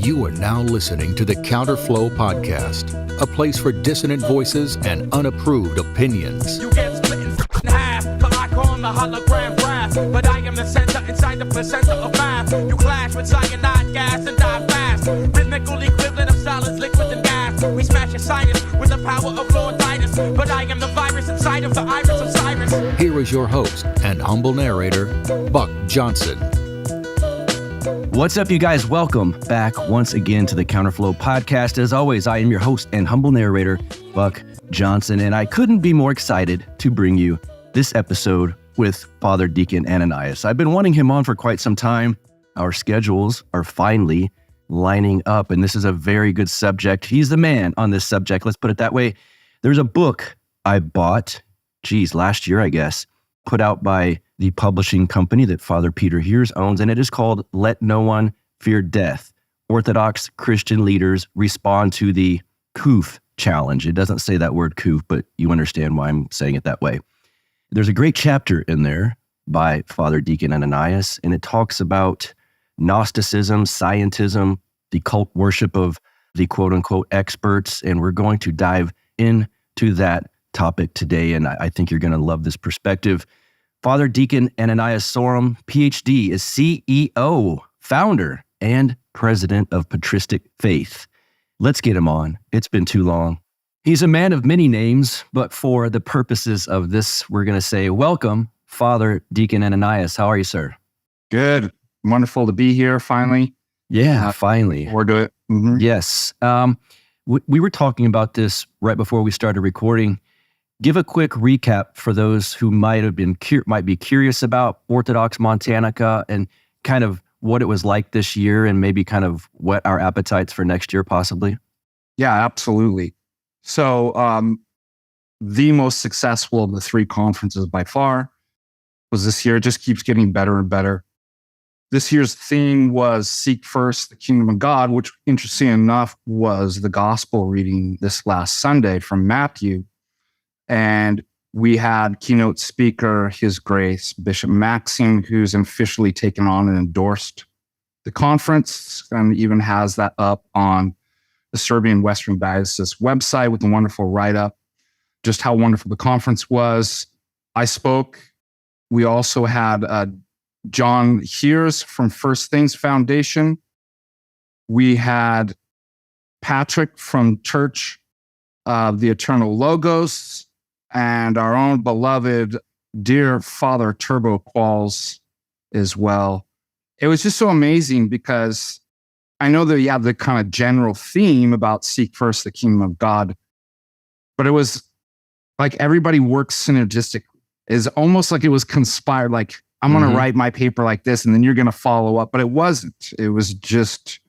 You are now listening to the Counterflow Podcast, a place for dissonant voices and unapproved opinions. You get split in half, but I call the hologram brass. But I am the center inside the placenta of math. You clash with cyanide gas and die fast. Rhythmical equivalent of solids, liquid and gas. We smash your sinus with the power of Lord Titus. But I am the virus inside of the iris of Cyrus. Here is your host and humble narrator, Buck Johnson. What's up, you guys? Welcome back once again to the Counterflow Podcast. As always, I am your host and humble narrator, Buck Johnson, and I couldn't be more excited to bring you this episode with Father Deacon Ananias. I've been wanting him on for quite some time. Our schedules are finally lining up, and this is a very good subject. He's the man on this subject, let's put it that way. There's a book I bought, last year, I guess, put out by the publishing company that Father Peter Heers owns, and it is called Let No One Fear Death. Orthodox Christian leaders respond to the COOF challenge. It doesn't say that word COOF, but you understand why I'm saying it that way. There's a great chapter in there by Father Deacon Ananias, and it talks about Gnosticism, Scientism, the cult worship of the quote-unquote experts, and we're going to dive into that topic today, and I think you're going to love this perspective. Father Deacon Ananias Sorum, PhD, is CEO, founder, and president of Patristic Faith. Let's get him on. It's been too long. He's a man of many names, but for the purposes of this, we're going to say, welcome, Father Deacon Ananias. How are you, sir? Good. Wonderful to be here, finally. Yeah, finally. We're doing it. Mm-hmm. Yes. We were talking about this right before we started recording. Give a quick recap for those who might be curious about Orthodox Montanica and kind of what it was like this year and maybe kind of what our appetites for next year possibly. Yeah, absolutely. So the most successful of the three conferences by far was this year. It just keeps getting better and better. This year's theme was Seek First the Kingdom of God, which interesting enough was the gospel reading this last Sunday from Matthew. And we had keynote speaker, His Grace, Bishop Maxim, who's officially taken on and endorsed the conference and even has that up on the Serbian Western Diocese website with a wonderful write-up, just how wonderful the conference was. I spoke. We also had John Heers from First Things Foundation. We had Patrick from Church of the Eternal Logos, and our own beloved, dear Father Turbo Qualls as well. It was just so amazing because I know that you have the kind of general theme about seek first the kingdom of God, but it was like everybody works synergistically. It's almost like it was conspired, like I'm going to write my paper like this and then you're going to follow up, but it wasn't. It was just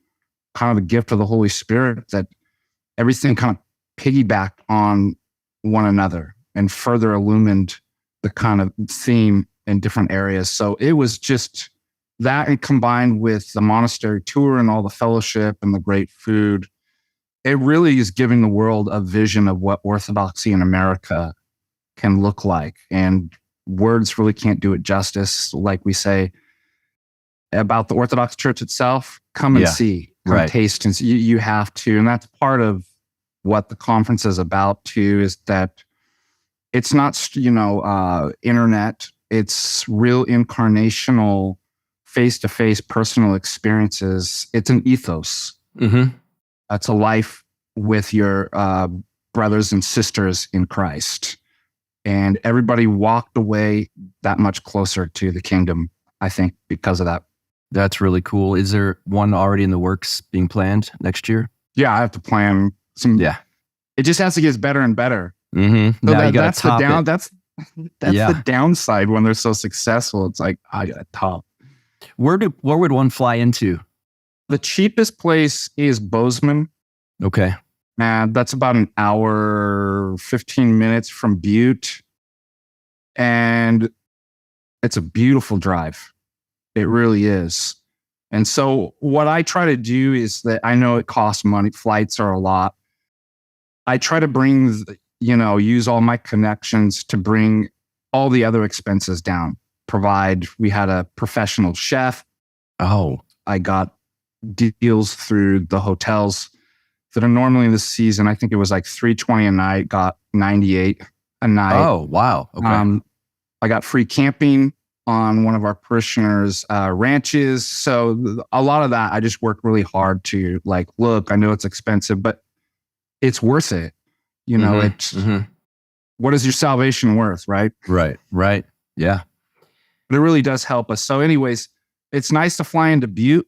kind of the gift of the Holy Spirit that everything kind of piggybacked on one another and further illumined the kind of theme in different areas. So it was just that, and combined with the monastery tour and all the fellowship and the great food, it really is giving the world a vision of what Orthodoxy in America can look like. And words really can't do it justice. Like we say about the Orthodox Church itself, come and see, come taste and see. You have to. And that's part of what the conference is about too, is that it's not, internet. It's real incarnational, face-to-face personal experiences. It's an ethos. Mm-hmm. It's a life with your brothers and sisters in Christ. And everybody walked away that much closer to the kingdom, I think, because of that. That's really cool. Is there one already in the works being planned next year? Yeah, I have to plan some. Yeah. It just has to get better and better. Mm-hmm. So now that's the downside when they're so successful. It's like, I got to top. Where would one fly into? The cheapest place is Bozeman. Okay. And that's about an hour, 15 minutes from Butte. And it's a beautiful drive. It really is. And so what I try to do is that I know it costs money. Flights are a lot. I try to bring, use all my connections to bring all the other expenses down. We had a professional chef. Oh. I got deals through the hotels that are normally in the season. I think it was like $320 a night, got 98 a night. Oh, wow. Okay. I got free camping on one of our parishioners' ranches. So a lot of that, I just worked really hard to like, look, I know it's expensive, but it's worth it. You know, it's what is your salvation worth, right? Right. Yeah. But it really does help us. So anyways, it's nice to fly into Butte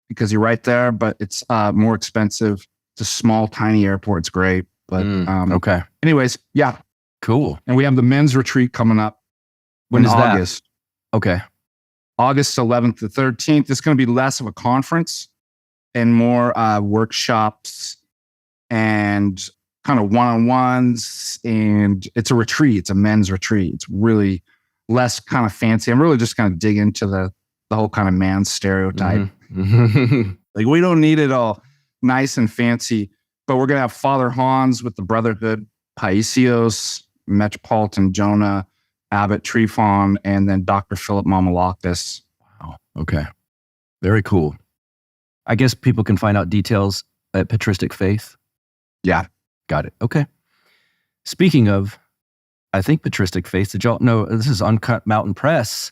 because you're right there, but it's more expensive. It's a small, tiny airport. It's great. But okay. anyways, yeah. Cool. And we have the men's retreat coming up. When is August. that? Okay. August 11th to 13th. It's going to be less of a conference and more workshops and kind of one-on-ones. And it's a retreat. It's a men's retreat. It's really less kind of fancy. I'm really just going to dig into the whole kind of man stereotype. Like, we don't need it all nice and fancy, but we're going to have Father Hans with the Brotherhood, Paisios, Metropolitan Jonah, Abbot Trifon, and then Dr. Philip Mamalakis. Wow. Okay. Very cool. I guess people can find out details at Patristic Faith. Yeah. Got it. Okay. Speaking of, I think Patristic Faith, did y'all know this is Uncut Mountain Press?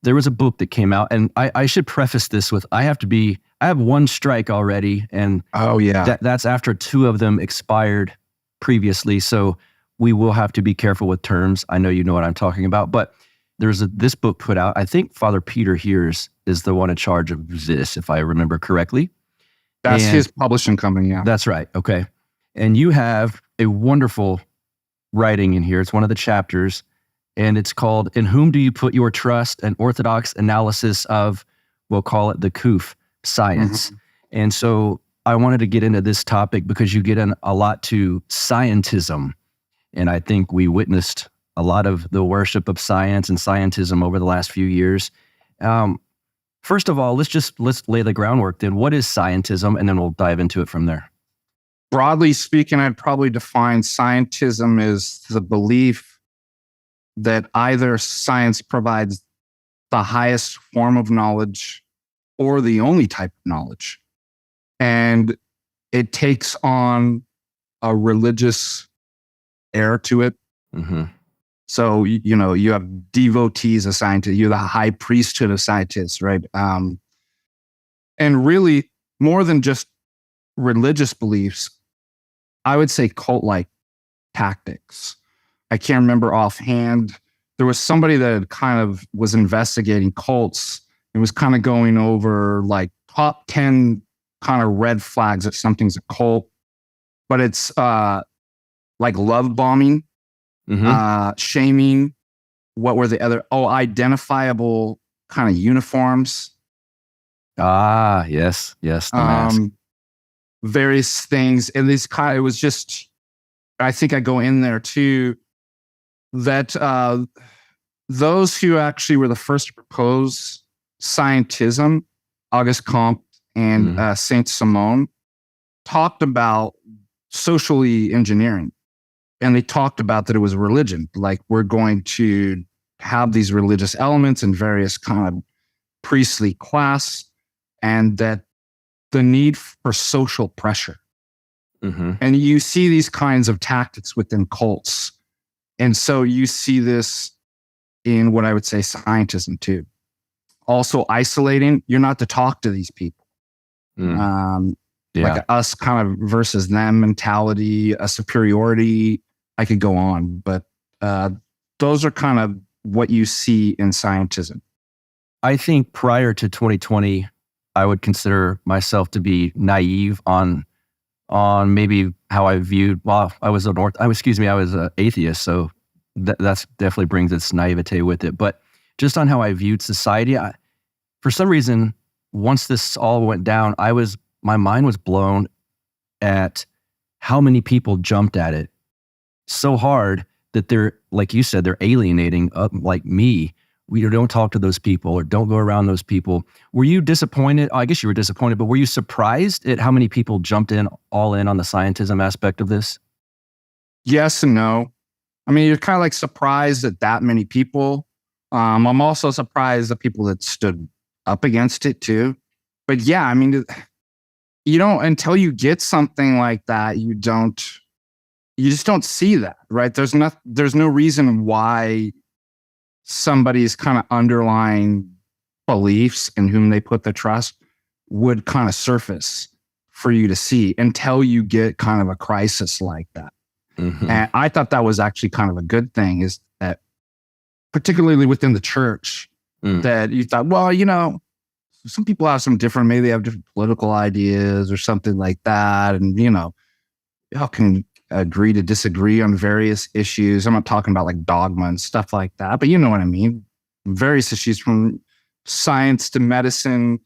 There was a book that came out, and I should preface this with, I have one strike already, and that's after two of them expired previously, so we will have to be careful with terms. I know you know what I'm talking about, but there's this book put out. I think Father Peter Hears is the one in charge of this, if I remember correctly. That's his publishing company, yeah. That's right, okay. And you have a wonderful writing in here. It's one of the chapters, and it's called, In Whom Do You Put Your Trust? An Orthodox Analysis of, we'll call it the COOF, Science. And so I wanted to get into this topic because you get in a lot to scientism. And I think we witnessed a lot of the worship of science and scientism over the last few years. First of all, let's lay the groundwork then. What is scientism? And then we'll dive into it from there. Broadly speaking, I'd probably define scientism as the belief that either science provides the highest form of knowledge or the only type of knowledge. And it takes on a religious air to it. So, you know, you have devotees of scientists, you're the high priesthood of scientists, right? And really, more than just religious beliefs, I would say cult-like tactics. I can't remember offhand. There was somebody that kind of was investigating cults and was kind of going over like top 10 kind of red flags that something's a cult, but it's like love bombing, shaming. What were the other? identifiable kind of uniforms. Ah, yes, the mask. Various things. And this kind of, it was just, I think I go in there too, that those who actually were the first to propose scientism, Auguste Comte and Saint Simon, talked about socially engineering. And they talked about that it was a religion. Like, we're going to have these religious elements in various kind of priestly class, and that the need for social pressure. And you see these kinds of tactics within cults. And so you see this in what I would say scientism too. Also isolating, you're not to talk to these people. Like us kind of versus them mentality, a superiority. I could go on, but those are kind of what you see in scientism. I think prior to 2020, I would consider myself to be naive on maybe how I viewed. Well, I was an atheist, so that's definitely brings its naivete with it. But just on how I viewed society, for some reason, once this all went down, my mind was blown at how many people jumped at it so hard that they're, like you said, they're alienating like me. We don't talk to those people or don't go around those people. Were you disappointed? I guess you were disappointed, but were you surprised at how many people jumped all in on the scientism aspect of this? Yes and no. I mean, you're kind of like surprised at that many people. I'm also surprised at people that stood up against it too. but yeah, I mean, you don't, until you get something like that, you just don't see that, right? There's no reason why somebody's kind of underlying beliefs in whom they put their trust would kind of surface for you to see until you get kind of a crisis like that. Mm-hmm. And I thought that was actually kind of a good thing, is that particularly within the church, that you thought, well, some people have maybe they have different political ideas or something like that. And, y'all can agree to disagree on various issues. I'm not talking about like dogma and stuff like that, but you know what I mean? Various issues from science to medicine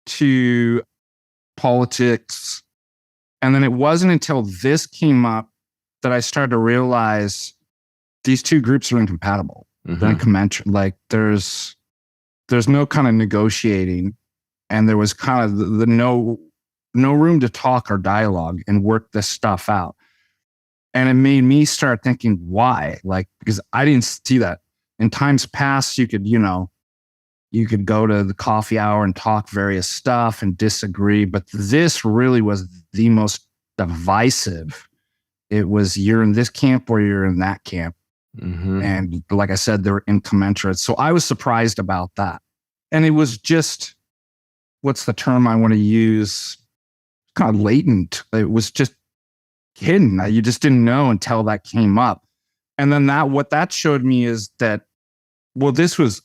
to politics. And then it wasn't until this came up that I started to realize these two groups are incompatible. Mm-hmm. They're incommensurate. Like there's no kind of negotiating, and there was kind of the no room to talk or dialogue and work this stuff out. And it made me start thinking, why? Like, because I didn't see that. In times past, you could go to the coffee hour and talk various stuff and disagree. But this really was the most divisive. It was, you're in this camp or you're in that camp. Mm-hmm. And like I said, they were incommensurate. So I was surprised about that. And it was just, what's the term I want to use? Kind of latent. It was just hidden. You just didn't know until that came up. And then what that showed me is that, well, this was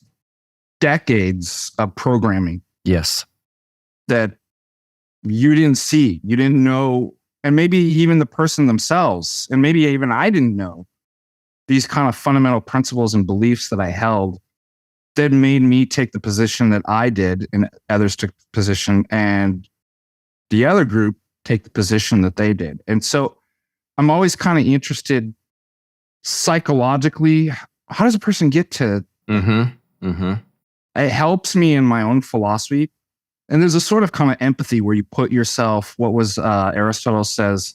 decades of programming. Yes. That you didn't see, you didn't know, and maybe even the person themselves, and maybe even I didn't know these kind of fundamental principles and beliefs that I held that made me take the position that I did, and others took the position, and the other group take the position that they did. And so I'm always kind of interested psychologically, how does a person get to? Mm-hmm. Mm-hmm. It helps me in my own philosophy. And there's a sort of kind of empathy where you put yourself, what was Aristotle says,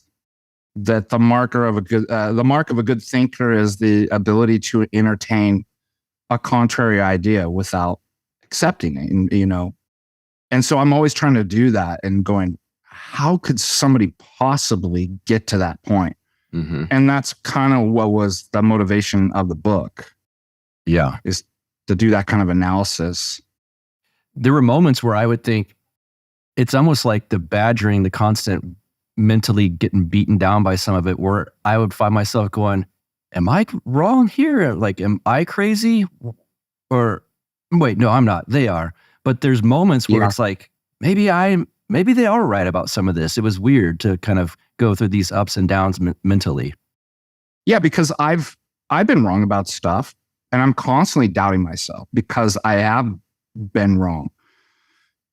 that the mark of a good thinker is the ability to entertain a contrary idea without accepting it. And, and so I'm always trying to do that and going, how could somebody possibly get to that point? Mm-hmm. And that's kind of what was the motivation of the book. Yeah. Is to do that kind of analysis. There were moments where I would think it's almost like the badgering, the constant mentally getting beaten down by some of it, where I would find myself going, am I wrong here? Like, am I crazy? Or wait, no, I'm not. They are. But there's moments where it's like, maybe they are right about some of this. It was weird to kind of go through these ups and downs mentally. Yeah, because I've been wrong about stuff, and I'm constantly doubting myself because I have been wrong.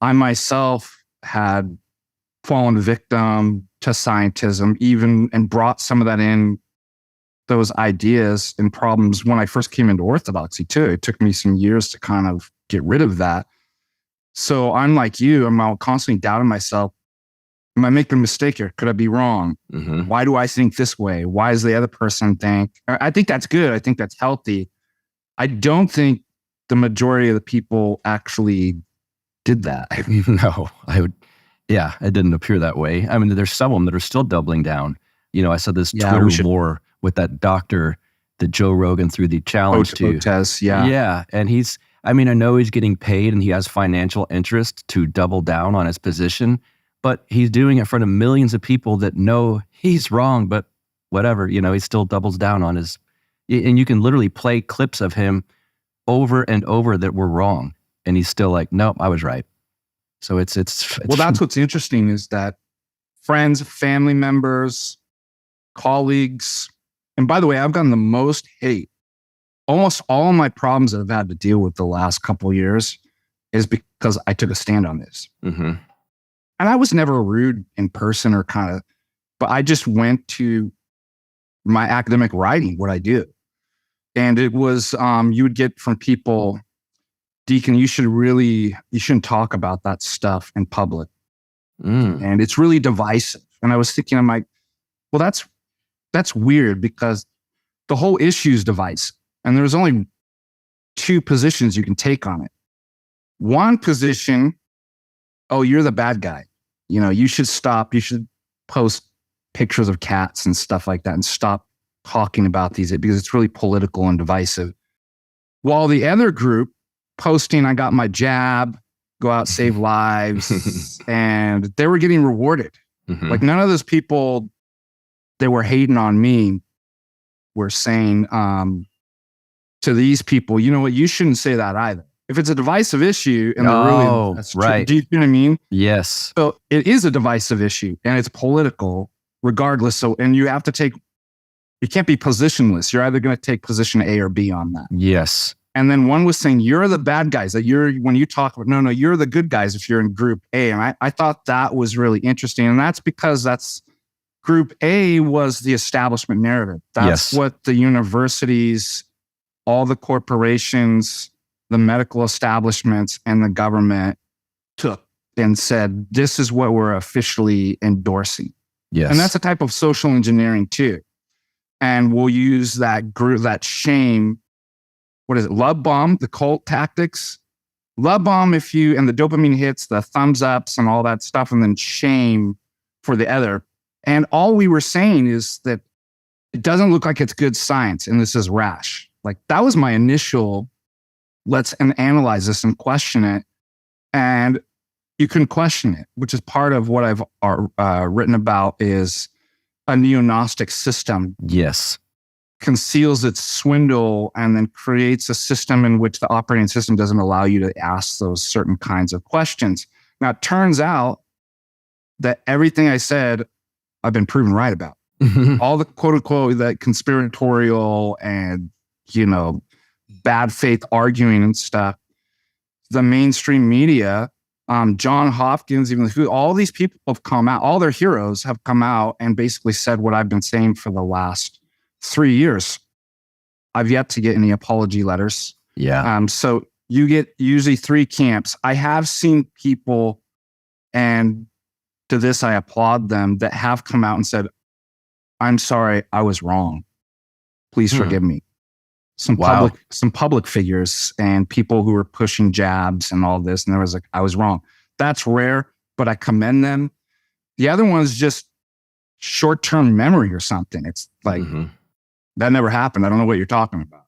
I myself had fallen victim to scientism, and brought some of that in, those ideas and problems when I first came into orthodoxy too. It took me some years to kind of get rid of that. So I'm like you, I'm constantly doubting myself. Am I making a mistake here? Could I be wrong? Mm-hmm. Why do I think this way? Why does the other person think? I think that's good. I think that's healthy. I don't think the majority of the people actually did that. No, it didn't appear that way. I mean, there's some of them that are still doubling down. I saw this Twitter war with that doctor that Joe Rogan threw the challenge to. Test, yeah. Yeah. And I know he's getting paid and he has financial interest to double down on his position, but he's doing it in front of millions of people that know he's wrong, but whatever, he still doubles down on his, and you can literally play clips of him over and over that were wrong. And he's still like, nope, I was right. So it's well, that's what's interesting, is that friends, family members, colleagues, and by the way, I've gotten the most hate. Almost all of my problems that I've had to deal with the last couple of years is because I took a stand on this. Mm-hmm. And I was never rude in person but I just went to my academic writing, what I do. And it was, you would get from people, Deacon, you shouldn't talk about that stuff in public. And it's really divisive. And I was thinking, I'm like, well, that's weird, because the whole issue is divisive. And there's only two positions you can take on it. One position oh, you're the bad guy. You should stop. You should post pictures of cats and stuff like that and stop talking about these because it's really political and divisive. While the other group posting, I got my jab, go out, save lives, and they were getting rewarded. Like none of those people that were hating on me were saying to these people, you know what, you shouldn't say that either. If it's a divisive issue and they're really, that's right. Do you know what I mean? Yes. So it is a divisive issue and it's political regardless. So, and you have to you can't be positionless. You're either going to take position A or B on that. Yes. And then one was saying, you're the bad guys. That when you talk about, no, you're the good guys if you're in group A. And I thought that was really interesting. And that's because group A was the establishment narrative. That's what the universities, all the corporations, the medical establishments, and the government took and said, this is what we're officially endorsing. Yes. And that's a type of social engineering too. And we'll use that group, that shame. What is it? Love bomb, the cult tactics. Love bomb and the dopamine hits, the thumbs ups and all that stuff, and then shame for the other. And all we were saying is that it doesn't look like it's good science and this is rash. Like that was my initial, let's analyze this and question it. And you can question it, which is part of what I've written about is a neo-Gnostic system. Yes. Conceals its swindle and then creates a system in which the operating system doesn't allow you to ask those certain kinds of questions. Now, it turns out that everything I said, I've been proven right about. All the quote unquote, that conspiratorial and, bad faith arguing and stuff, the mainstream media, John Hopkins, all these people have come out, all their heroes have come out and basically said what I've been saying for the last 3 years. I've yet to get any apology letters. Yeah. So you get usually 3 camps. I have seen people, and to this I applaud them, that have come out and said, I'm sorry, I was wrong. Please forgive me. Some public figures and people who were pushing jabs and all this. And there was I was wrong. That's rare, but I commend them. The other one is just short-term memory or something. It's like, that never happened. I don't know what you're talking about.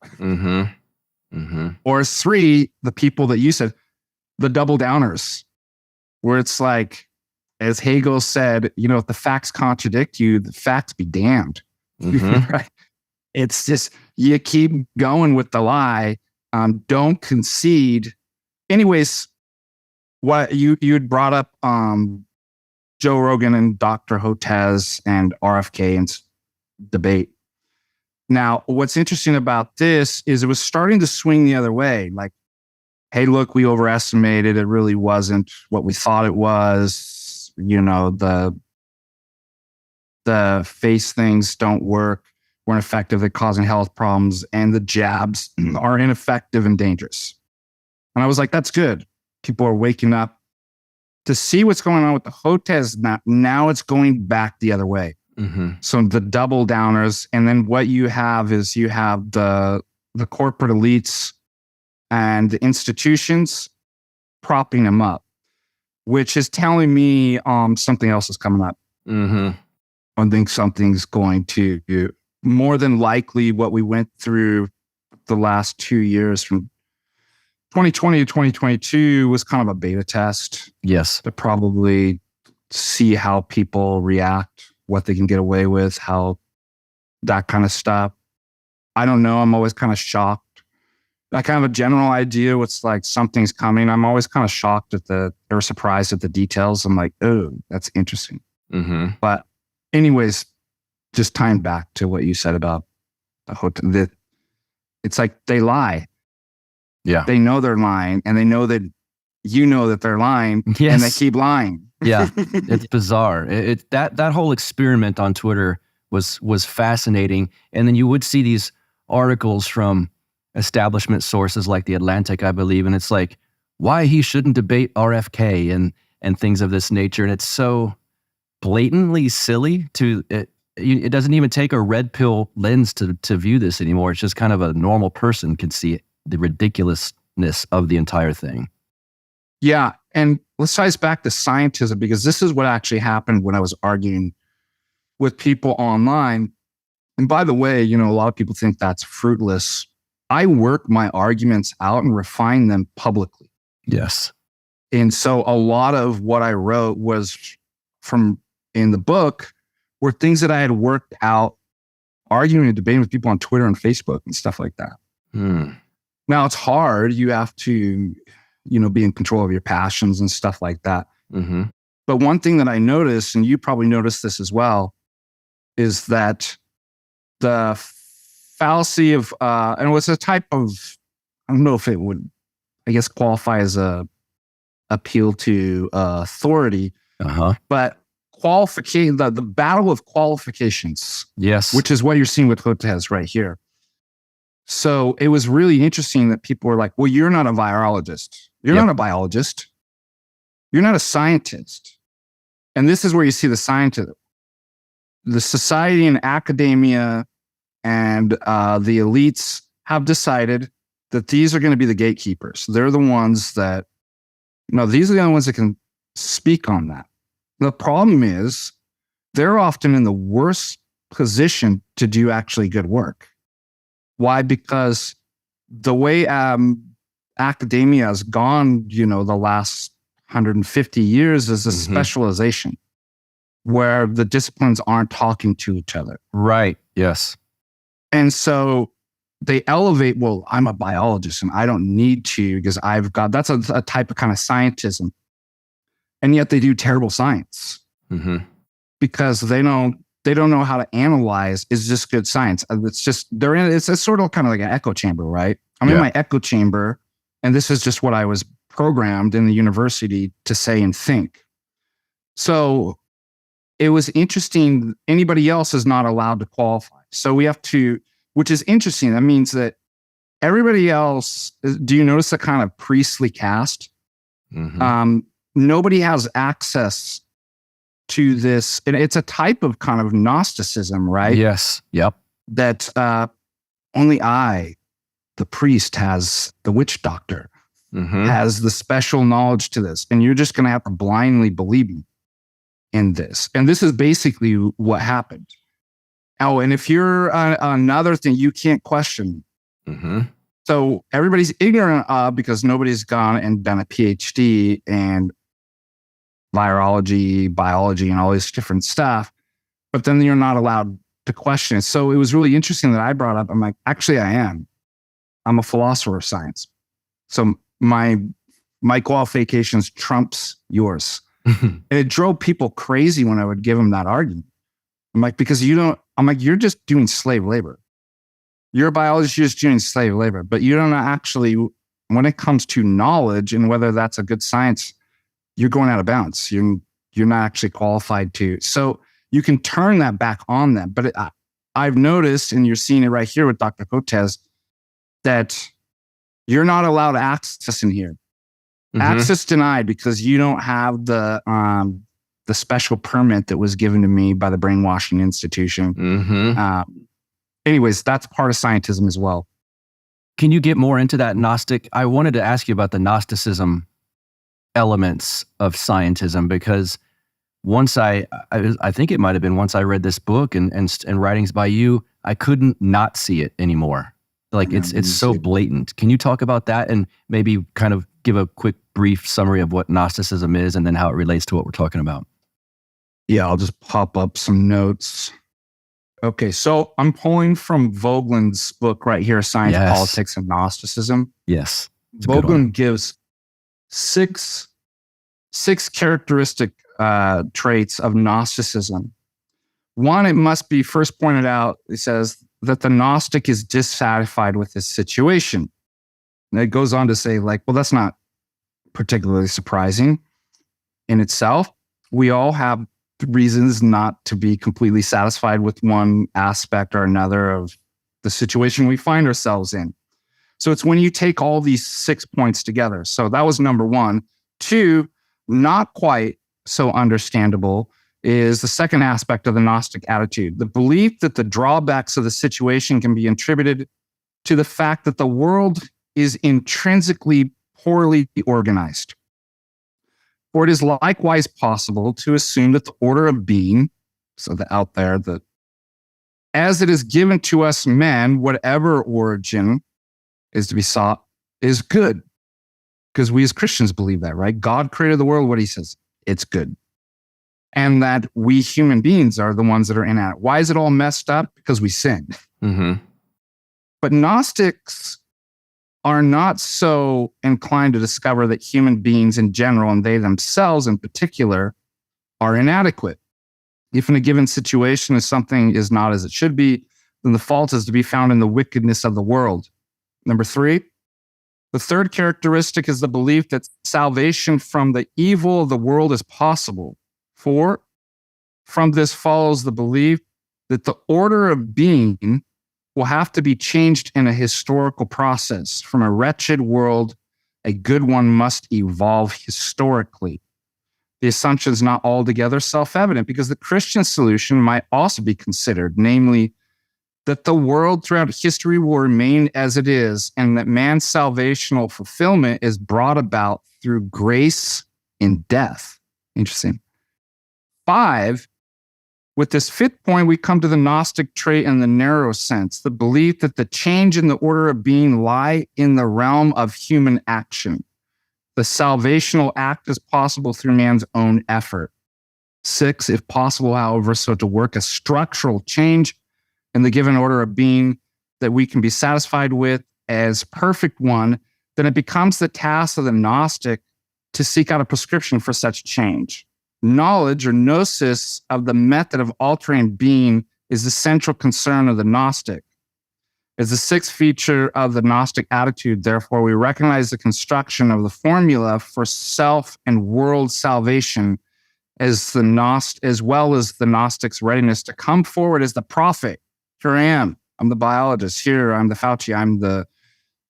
Or 3, the people that you said, the double downers, where it's like, as Hegel said, if the facts contradict you, the facts be damned. Right? It's just, you keep going with the lie. Don't concede. Anyways, what you had brought up Joe Rogan and Dr. Hotez and RFK and debate. Now, what's interesting about this is it was starting to swing the other way. Like, hey, look, we overestimated. It really wasn't what we thought it was. The face things don't work, weren't effective at causing health problems, and the jabs are ineffective and dangerous. And I was like, that's good. People are waking up to see what's going on with the Hotez. Now it's going back the other way. So the double downers, and then what you have is you have the corporate elites and the institutions propping them up, which is telling me something else is coming up. I think something's going to, more than likely, what we went through the last 2 years from 2020 to 2022 was kind of a beta test. Yes. To probably see how people react, what they can get away with, how that kind of stuff. I don't know. I'm always kind of shocked. I kind of have a general idea what's like something's coming. I'm always kind of shocked or surprised at the details. I'm like, oh, that's interesting. But anyways, just tying back to what you said about the hotel, it's like they lie. Yeah. They know they're lying, and they know that that they're lying, yes. and they keep lying. Yeah, it's bizarre. That whole experiment on Twitter was fascinating. And then you would see these articles from establishment sources like The Atlantic, I believe, and it's like, why he shouldn't debate RFK and things of this nature. And it's so blatantly silly it doesn't even take a red pill lens to view this anymore. It's just kind of a normal person can see the ridiculousness of the entire thing. Yeah. And let's tie this back to scientism, because this is what actually happened when I was arguing with people online. And by the way, a lot of people think that's fruitless. I work my arguments out and refine them publicly. Yes. And so a lot of what I wrote was from in the book were things that I had worked out, arguing and debating with people on Twitter and Facebook and stuff like that. Now it's hard. You have to, be in control of your passions and stuff like that. Mm-hmm. But one thing that I noticed, and you probably noticed this as well, is that the fallacy of, and it was a type of, I don't know if it would, I guess, qualify as a appeal to authority, but the battle of qualifications. Yes. Which is what you're seeing with Cortez right here. So it was really interesting that people were like, well, you're not a virologist. You're not a biologist. You're not a scientist. And this is where you see the scientism. The society and academia and the elites have decided that these are going to be the gatekeepers. They're the ones that, these are the only ones that can speak on that. The problem is they're often in the worst position to do actually good work. Why? Because the way academia has gone, the last 150 years is a specialization where the disciplines aren't talking to each other. Right. Yes. And so they elevate, well, I'm a biologist and I don't need to because that's a type of kind of scientism. And yet they do terrible science because they don't know how to analyze, is this good science? It's a sort of kind of like an echo chamber, right? I'm in my echo chamber, and this is just what I was programmed in the university to say and think. So it was interesting. Anybody else is not allowed to qualify. So we have to, which is interesting. That means that everybody else, do you notice the kind of priestly caste? Nobody has access to this. And it's a type of kind of Gnosticism, right? Yes. Yep. That only I, the priest, has the witch doctor, has the special knowledge to this. And you're just going to have to blindly believe in this. And this is basically what happened. Oh, and if you're another thing, you can't question. So everybody's ignorant because nobody's gone and done a PhD in virology, biology, and all this different stuff. But then you're not allowed to question it. So it was really interesting that I brought up, I'm like, actually, I am. I'm a philosopher of science. So my qualifications trumps yours. And it drove people crazy when I would give them that argument. I'm like, because you're just doing slave labor. You're a biologist, you're just doing slave labor. But you don't actually, when it comes to knowledge and whether that's a good science, you're going out of bounds. You're not actually qualified to. So you can turn that back on them. But I've noticed, and you're seeing it right here with Dr. Cortez, that you're not allowed access in here. Access denied because you don't have the special permit that was given to me by the Brainwashing Institution. Anyways, that's part of scientism as well. Can you get more into that Gnostic? I wanted to ask you about the Gnosticism elements of scientism, because once I think it might have been once I read this book and writings by you, I couldn't not see it anymore. Like it's so blatant. Can you talk about that and maybe kind of give a quick brief summary of what Gnosticism is and then how it relates to what we're talking about? Yeah, I'll just pop up some notes. Okay, so I'm pulling from Vogelin's book right here, Science, Politics, and Gnosticism. Yes. Vogelin gives six characteristic traits of Gnosticism. One, it must be first pointed out, he says that the Gnostic is dissatisfied with his situation. And it goes on to say, like, well, that's not particularly surprising in itself. We all have reasons not to be completely satisfied with one aspect or another of the situation we find ourselves in. So it's when you take all these 6 points together. So that was number one. Two, not quite so understandable, is the second aspect of the Gnostic attitude. The belief that the drawbacks of the situation can be attributed to the fact that the world is intrinsically poorly organized. For it is likewise possible to assume that the order of being, so the out there, as it is given to us men, whatever origin is to be sought, is good. Because we as Christians believe that, right? God created the world, what he says, it's good. And that we human beings are the ones that are in it. Why is it all messed up? Because we sinned. Mm-hmm. But Gnostics are not so inclined to discover that human beings in general, and they themselves in particular, are inadequate. If in a given situation something is not as it should be, then the fault is to be found in the wickedness of the world. Number 3, the third characteristic is the belief that salvation from the evil of the world is possible. 4, from this follows the belief that the order of being will have to be changed in a historical process. From a wretched world, a good one must evolve historically. The assumption is not altogether self-evident because the Christian solution might also be considered, namely, that the world throughout history will remain as it is and that man's salvational fulfillment is brought about through grace in death. Interesting. 5, with this 5th point, we come to the Gnostic trait in the narrow sense, the belief that the change in the order of being lie in the realm of human action. The salvational act is possible through man's own effort. 6, if possible, however, so to work a structural change in the given order of being that we can be satisfied with as perfect one, then it becomes the task of the Gnostic to seek out a prescription for such change. Knowledge or gnosis of the method of altering being is the central concern of the Gnostic. As the 6th feature of the Gnostic attitude, therefore, we recognize the construction of the formula for self and world salvation as well as the Gnostic's readiness to come forward as the prophet. Here I am. I'm the biologist. Here I'm the Fauci. I'm the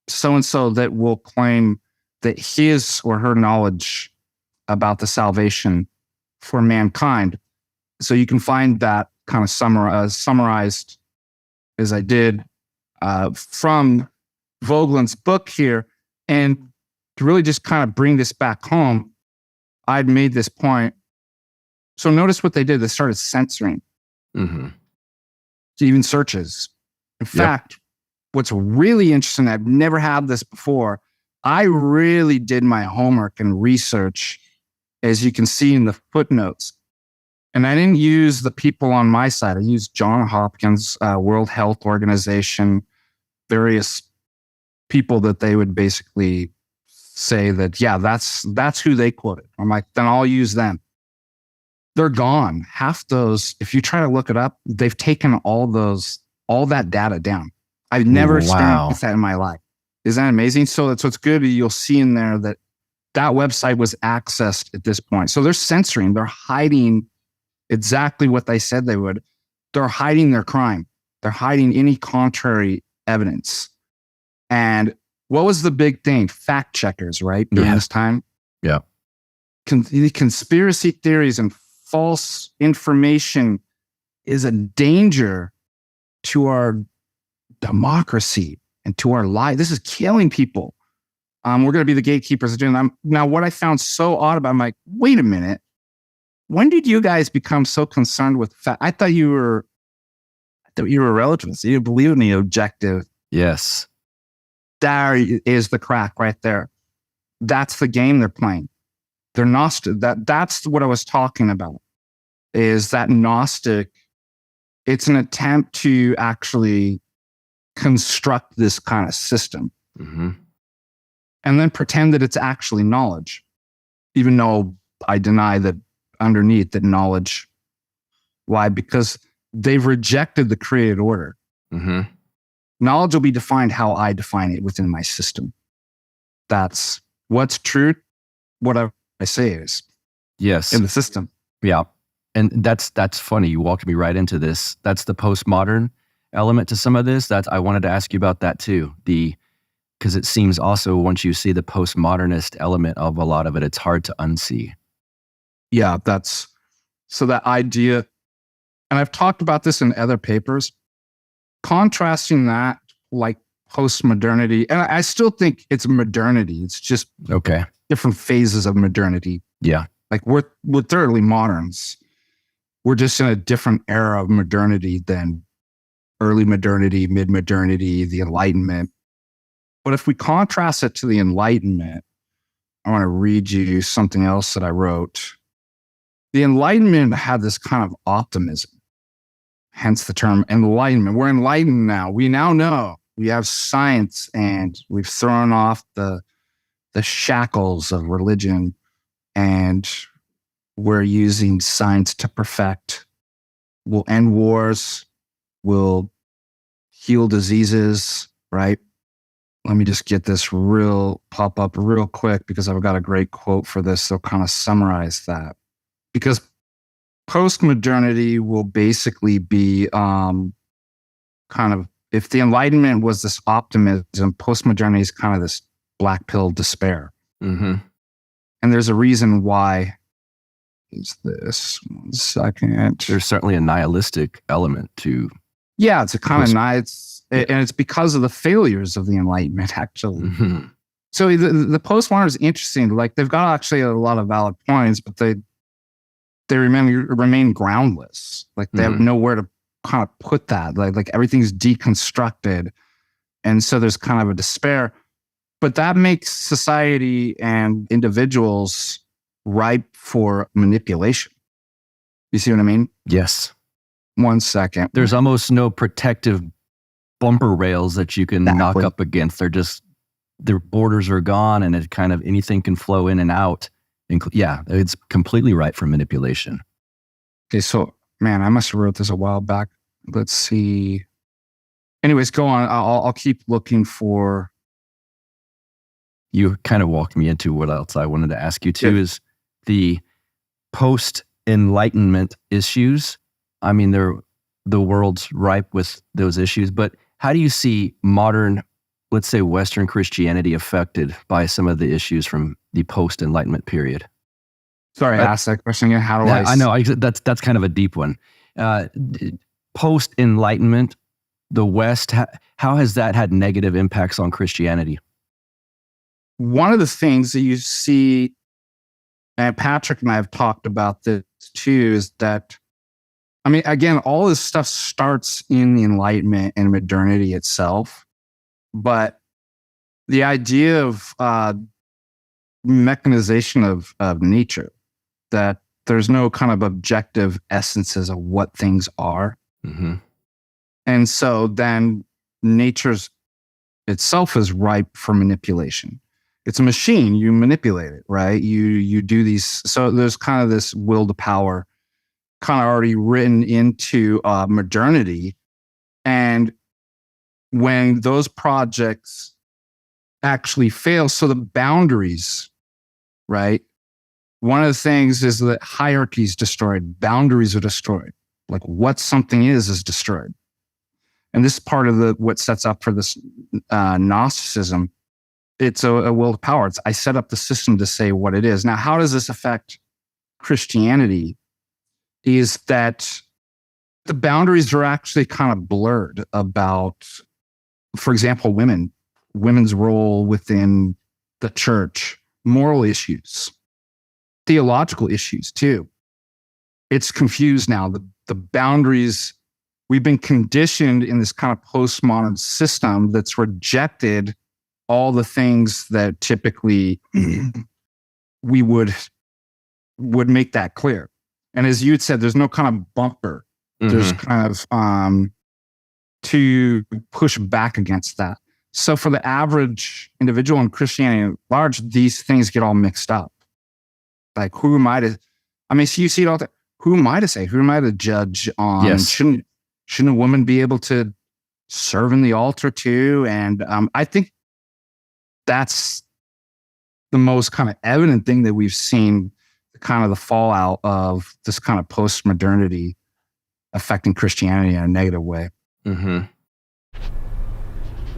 so-and-so that will claim that his or her knowledge about the salvation for mankind. So you can find that kind of summarized as I did from Vogelin's book here. And to really just kind of bring this back home, I'd made this point. So notice what they did. They started censoring even searches. In fact, what's really interesting, I've never had this before. I really did my homework and research, as you can see in the footnotes. And I didn't use the people on my side. I used Johns Hopkins, World Health Organization, various people that they would basically say that, yeah, that's who they quoted. I'm like, then I'll use them. They're gone. Half those, if you try to look it up, they've taken all that data down. I've never experienced that in my life. Isn't that amazing? So that's what's good. You'll see in there that website was accessed at this point. So they're censoring. They're hiding exactly what they said they would. They're hiding their crime. They're hiding any contrary evidence. And what was the big thing? Fact checkers, right? During this time. Yeah. The conspiracy theories and false information is a danger to our democracy and to our life. This is killing people. We're going to be the gatekeepers of doing that. Now, what I found so odd about, I'm like, wait a minute. When did you guys become so concerned with fact? I thought you were relativists. You believe in the objective. Yes. There is the crack right there. That's the game they're playing. They're Gnostic. That's what I was talking about, is that Gnostic. It's an attempt to actually construct this kind of system and then pretend that it's actually knowledge, even though I deny that underneath that knowledge. Why? Because they've rejected the created order. Knowledge will be defined how I define it within my system. That's what's true. What I say is in the system. Yeah. And that's funny. You walked me right into this. That's the postmodern element to some of this. I wanted to ask you about that too. Because it seems also once you see the postmodernist element of a lot of it, it's hard to unsee. Yeah, so that idea, and I've talked about this in other papers, contrasting that like postmodernity, and I still think it's modernity. It's just different phases of modernity. Yeah. Like we're thoroughly moderns. We're just in a different era of modernity than early modernity, mid-modernity, the Enlightenment. But if we contrast it to the Enlightenment, I want to read you something else that I wrote. The Enlightenment had this kind of optimism, hence the term enlightenment. We're enlightened now. We now know. We have science, and we've thrown off the shackles of religion, and we're using science to perfect. We'll end wars. We'll heal diseases, right? Let me just get this pop up real quick because I've got a great quote for this. They'll kind of summarize that. Because post-modernity will basically be kind of, if the Enlightenment was this optimism, post-modernity is kind of this black pill despair. Mm-hmm. And there's a reason why. Is this 1 second? There's certainly a nihilistic element to. Yeah, it's a kind of nice, and it's because of the failures of the Enlightenment, actually. Mm-hmm. So the postmodern is interesting. Like they've got actually a lot of valid points, but they remain groundless. Like they have nowhere to kind of put that. Like everything's deconstructed, and so there's kind of a despair. But that makes society and individuals ripe for manipulation. You see what I mean? Yes. 1 second. There's almost no protective bumper rails that you can knock up against. Their borders are gone, and it kind of anything can flow in and out. Yeah, it's completely ripe for manipulation. Okay, so man, I must have wrote this a while back. Let's see. Anyways, go on. I'll keep looking for. You kind of walked me into what else I wanted to ask you too, is the post-Enlightenment issues. I mean, the world's ripe with those issues, but how do you see modern, let's say Western Christianity affected by some of the issues from the post-Enlightenment period? Sorry, I asked that question again. How do I know, that's kind of a deep one. Post-Enlightenment, the West, how has that had negative impacts on Christianity? One of the things that you see, and Patrick and I have talked about this too, is that, I mean, again, all this stuff starts in the Enlightenment and modernity itself, but the idea of mechanization of nature, that there's no kind of objective essences of what things are. Mm-hmm. And so then nature itself is ripe for manipulation. It's a machine. You manipulate it, right? You do these. So there's kind of this will to power kind of already written into modernity. And when those projects actually fail, so the boundaries, right? One of the things is that hierarchy is destroyed. Boundaries are destroyed. Like what something is destroyed. And this is part of what sets up for this Gnosticism. It's a will to power. I set up the system to say what it is. Now, how does this affect Christianity? Is that the boundaries are actually kind of blurred about, for example, women's role within the church, moral issues, theological issues too. It's confused now. The boundaries, we've been conditioned in this kind of postmodern system that's rejected all the things that typically we would make that clear. And as you had said, there's no kind of bumper. Mm-hmm. There's kind of to push back against that. So for the average individual in Christianity at large, these things get all mixed up. Like, who am I to? I mean, so you see it all the time. Who am I to say? Who am I to judge on? Yes. Shouldn't a woman be able to serve in the altar too? And I think that's the most kind of evident thing that we've seen, kind of the fallout of this kind of post-modernity affecting Christianity in a negative way. Mm-hmm.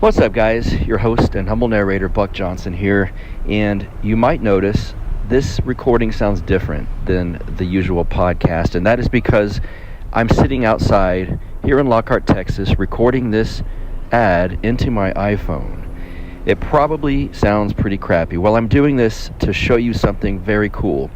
What's up, guys? Your host and humble narrator, Buck Johnson here. And you might notice this recording sounds different than the usual podcast. And that is because I'm sitting outside here in Lockhart, Texas, recording this ad into my iPhone. It probably sounds pretty crappy. Well, I'm doing this to show you something very cool.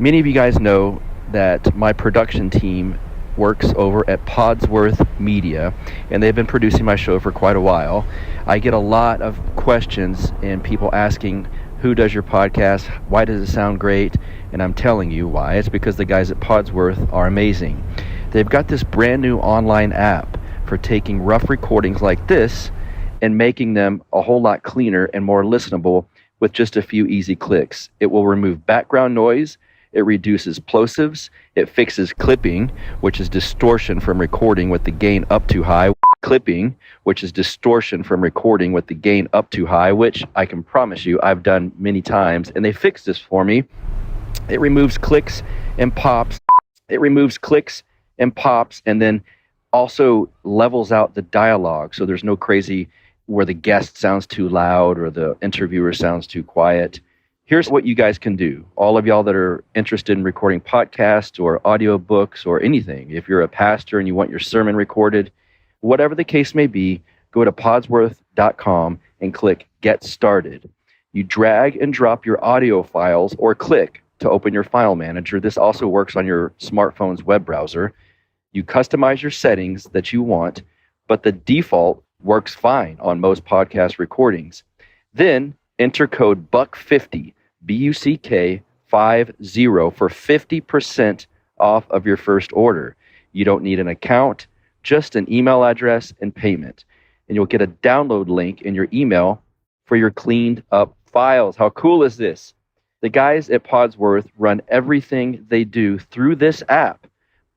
Many of you guys know that my production team works over at Podsworth Media, and they've been producing my show for quite a while. I get a lot of questions and people asking, who does your podcast? Why does it sound great? And I'm telling you why. It's because the guys at Podsworth are amazing. They've got this brand new online app for taking rough recordings like this and making them a whole lot cleaner and more listenable with just a few easy clicks. It will remove background noise. It reduces plosives. It fixes clipping, which is distortion from recording with the gain up too high. Clipping, which is distortion from recording with the gain up too high, which I can promise you I've done many times, and they fixed this for me. It removes clicks and pops. And then also levels out the dialogue, so there's no crazy where the guest sounds too loud or the interviewer sounds too quiet. Here's what you guys can do. All of y'all that are interested in recording podcasts or audiobooks or anything, if you're a pastor and you want your sermon recorded, whatever the case may be, go to podsworth.com and click Get Started. You drag and drop your audio files or click to open your file manager. This also works on your smartphone's web browser. You customize your settings that you want, but the default works fine on most podcast recordings. Then enter code BUCK50, BUCK50 for 50% off of your first order. You don't need an account, just an email address and payment. And you'll get a download link in your email for your cleaned up files. How cool is this? The guys at Podsworth run everything they do through this app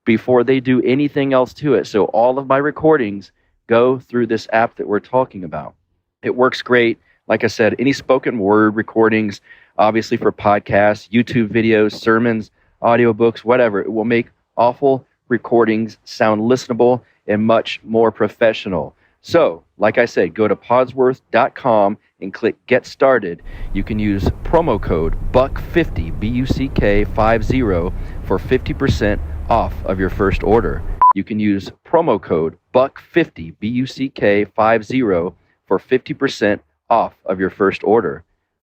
before they do anything else to it. So all of my recordings go through this app that we're talking about. It works great. Like I said, any spoken word recordings, obviously for podcasts, YouTube videos, sermons, audiobooks, whatever, it will make awful recordings sound listenable and much more professional. So, like I said, go to podsworth.com and click Get Started. You can use promo code BUCK50, BUCK50 for 50% off of your first order. You can use promo code BUCK50, BUCK50 for 50% off of your first order.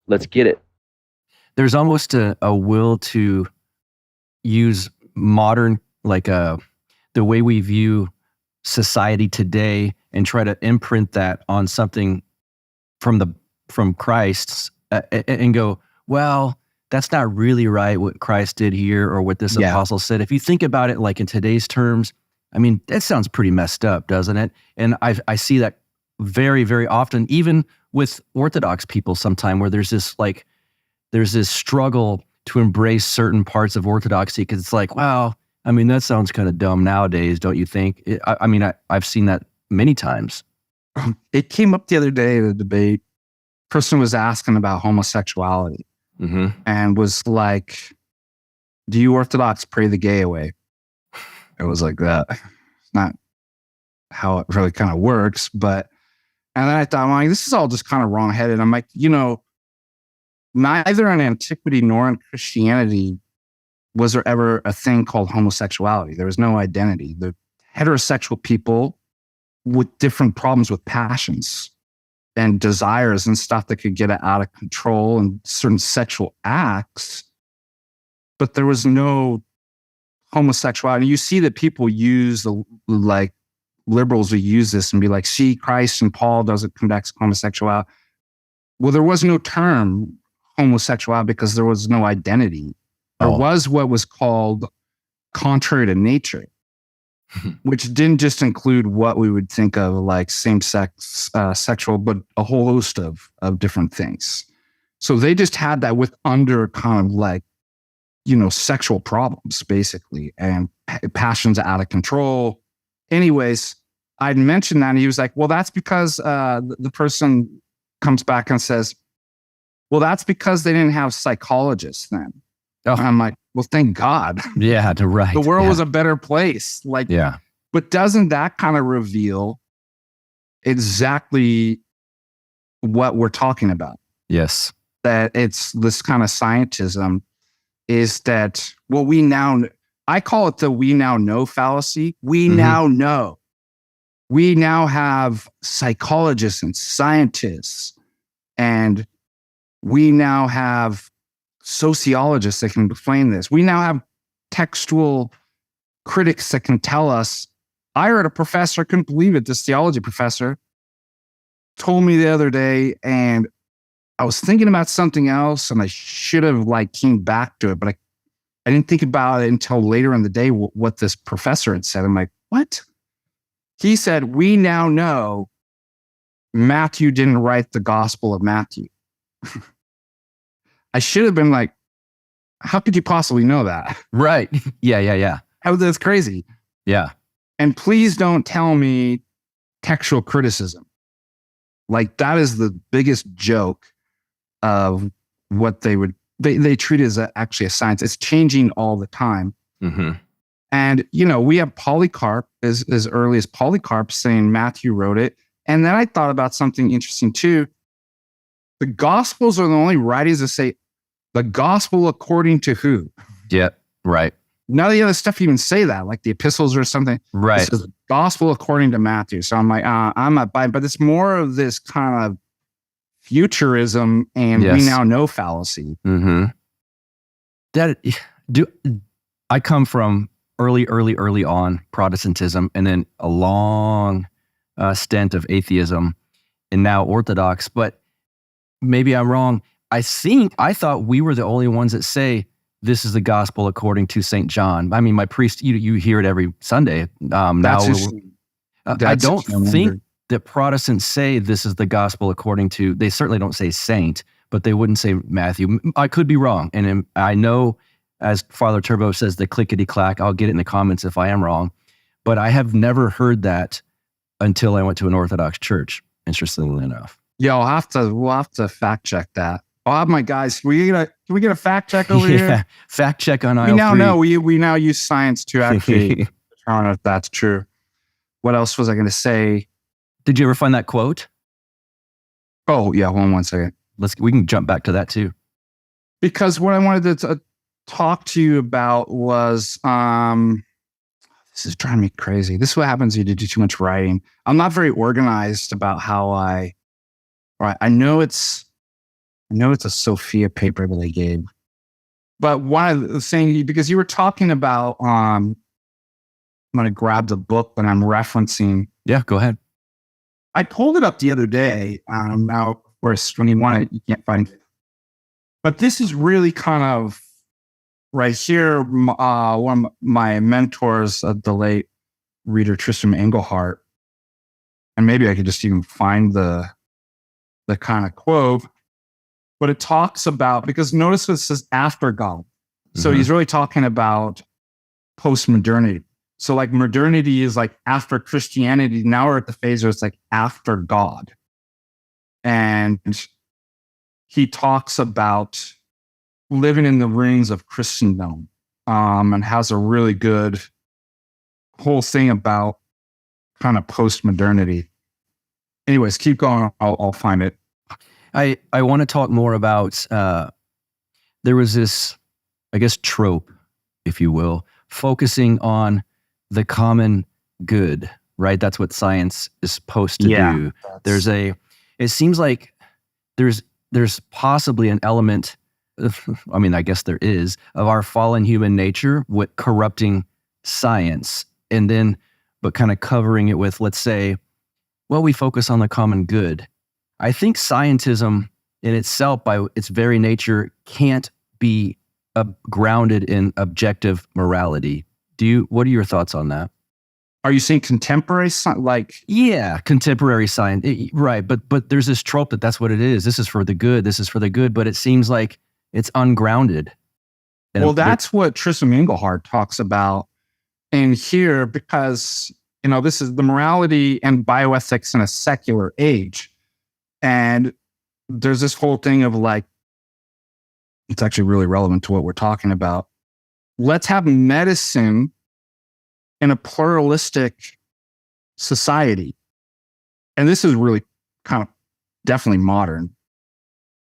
Let's get it. There's almost a will to use modern, the way we view society today and try to imprint that on something from Christ's and go, well, that's not really right what Christ did here or what this apostle said. If you think about it like in today's terms, I mean, that sounds pretty messed up, doesn't it? And I see that very, very often, even with Orthodox people sometime, where there's this struggle to embrace certain parts of Orthodoxy because it's like, wow, I mean, that sounds kind of dumb nowadays, don't you think? I've seen that many times. It came up the other day in the debate. Person was asking about homosexuality and was like, do you Orthodox pray the gay away? It was like that. It's not how it really kind of works. And then I thought, I'm like, this is all just kind of wrong-headed. I'm like, neither in antiquity nor in Christianity was there ever a thing called homosexuality. There was no identity. The heterosexual people with different problems with passions and desires and stuff that could get out of control and certain sexual acts, but there was no homosexuality. You see that people use liberals will use this and be like, see, Christ and Paul doesn't condemn homosexuality. Well, there was no term homosexuality because there was no identity. There was what was called contrary to nature, which didn't just include what we would think of like same-sex sexual, but a whole host of different things. So they just had that with under kind of like, sexual problems, basically, and passions out of control. Anyways, I'd mentioned that, and he was like, well, that's because the person comes back and says, well, that's because they didn't have psychologists then. Oh. And I'm like, well, thank God. Yeah, right. The world was a better place. But doesn't that kind of reveal exactly what we're talking about? Yes. That it's this kind of scientism is that, well, I call it the we now know fallacy. We now know. We now have psychologists and scientists, and we now have sociologists that can explain this. We now have textual critics that can tell us. I heard a professor, couldn't believe it, this theology professor told me the other day, and I was thinking about something else, and I should have came back to it, but I didn't think about it until later in the day, what this professor had said. I'm like, what? He said, we now know Matthew didn't write the Gospel of Matthew. I should have been like, how could you possibly know that? Right. Yeah. That's crazy. Yeah. And please don't tell me textual criticism. That is the biggest joke of what they treat it as actually a science. It's changing all the time. Mm-hmm. And, we have Polycarp as early as Polycarp saying Matthew wrote it. And then I thought about something interesting too. The Gospels are the only writings that say the Gospel according to who? Yeah, right. None of the other stuff even say that, like the epistles or something. Right. It says Gospel according to Matthew. So I'm like, I'm not buying, but it's more of this kind of futurism and we now know fallacy. Mm-hmm. I come from early on Protestantism, and then a long stint of atheism, and now Orthodox. But maybe I'm wrong. I thought we were the only ones that say this is the gospel according to St. John. I mean, my priest, you hear it every Sunday. I don't think that Protestants say this is the gospel according to, they certainly don't say saint, but they wouldn't say Matthew. I could be wrong. And I know, as Father Turbo says, the clickety clack, I'll get it in the comments if I am wrong. But I have never heard that until I went to an Orthodox church, interestingly enough. Yeah, we'll have to fact check that. I'll have my guys. Can we get a fact check over here? Fact check on aisle 3. We now know. We now use science to actually determine if that's true. What else was I going to say? Did you ever find that quote? Oh yeah, hold on one second. We can jump back to that too. Because what I wanted to talk to you about was this is driving me crazy. This is what happens when you do too much writing. I'm not very organized about how I know it's a Sophia paper that I gave. But one of the things, because you were talking about, I'm going to grab the book that I'm referencing. Yeah, go ahead. I pulled it up the other day. Now, of course, when you want it, you can't find it. But this is really kind of right here. One of my mentors, the late reader Tristram Engelhardt, and maybe I could just even find the kind of quote. But it talks about, because notice it says after God. So he's really talking about post-modernity. So modernity is after Christianity. Now we're at the phase where it's after God. And he talks about living in the rings of Christendom, and has a really good whole thing about kind of post-modernity. Anyways, keep going. I'll find it. I want to talk more about, there was this, I guess, trope, if you will, focusing on the common good, right? That's what science is supposed to do. It seems like there's possibly an element of, I guess there is, of our fallen human nature with corrupting science, and then, but kind of covering it with, let's say, well, we focus on the common good. I think scientism in itself, by its very nature, can't be grounded in objective morality. What are your thoughts on that? Are you saying contemporary science? Yeah, contemporary science, right? But there's this trope that's what it is. This is for the good. This is for the good. But it seems like it's ungrounded. Well, that's what Tristram Engelhardt talks about in here, because this is the morality and bioethics in a secular age. And there's this whole thing of it's actually really relevant to what we're talking about. Let's have medicine in a pluralistic society. And this is really kind of definitely modern.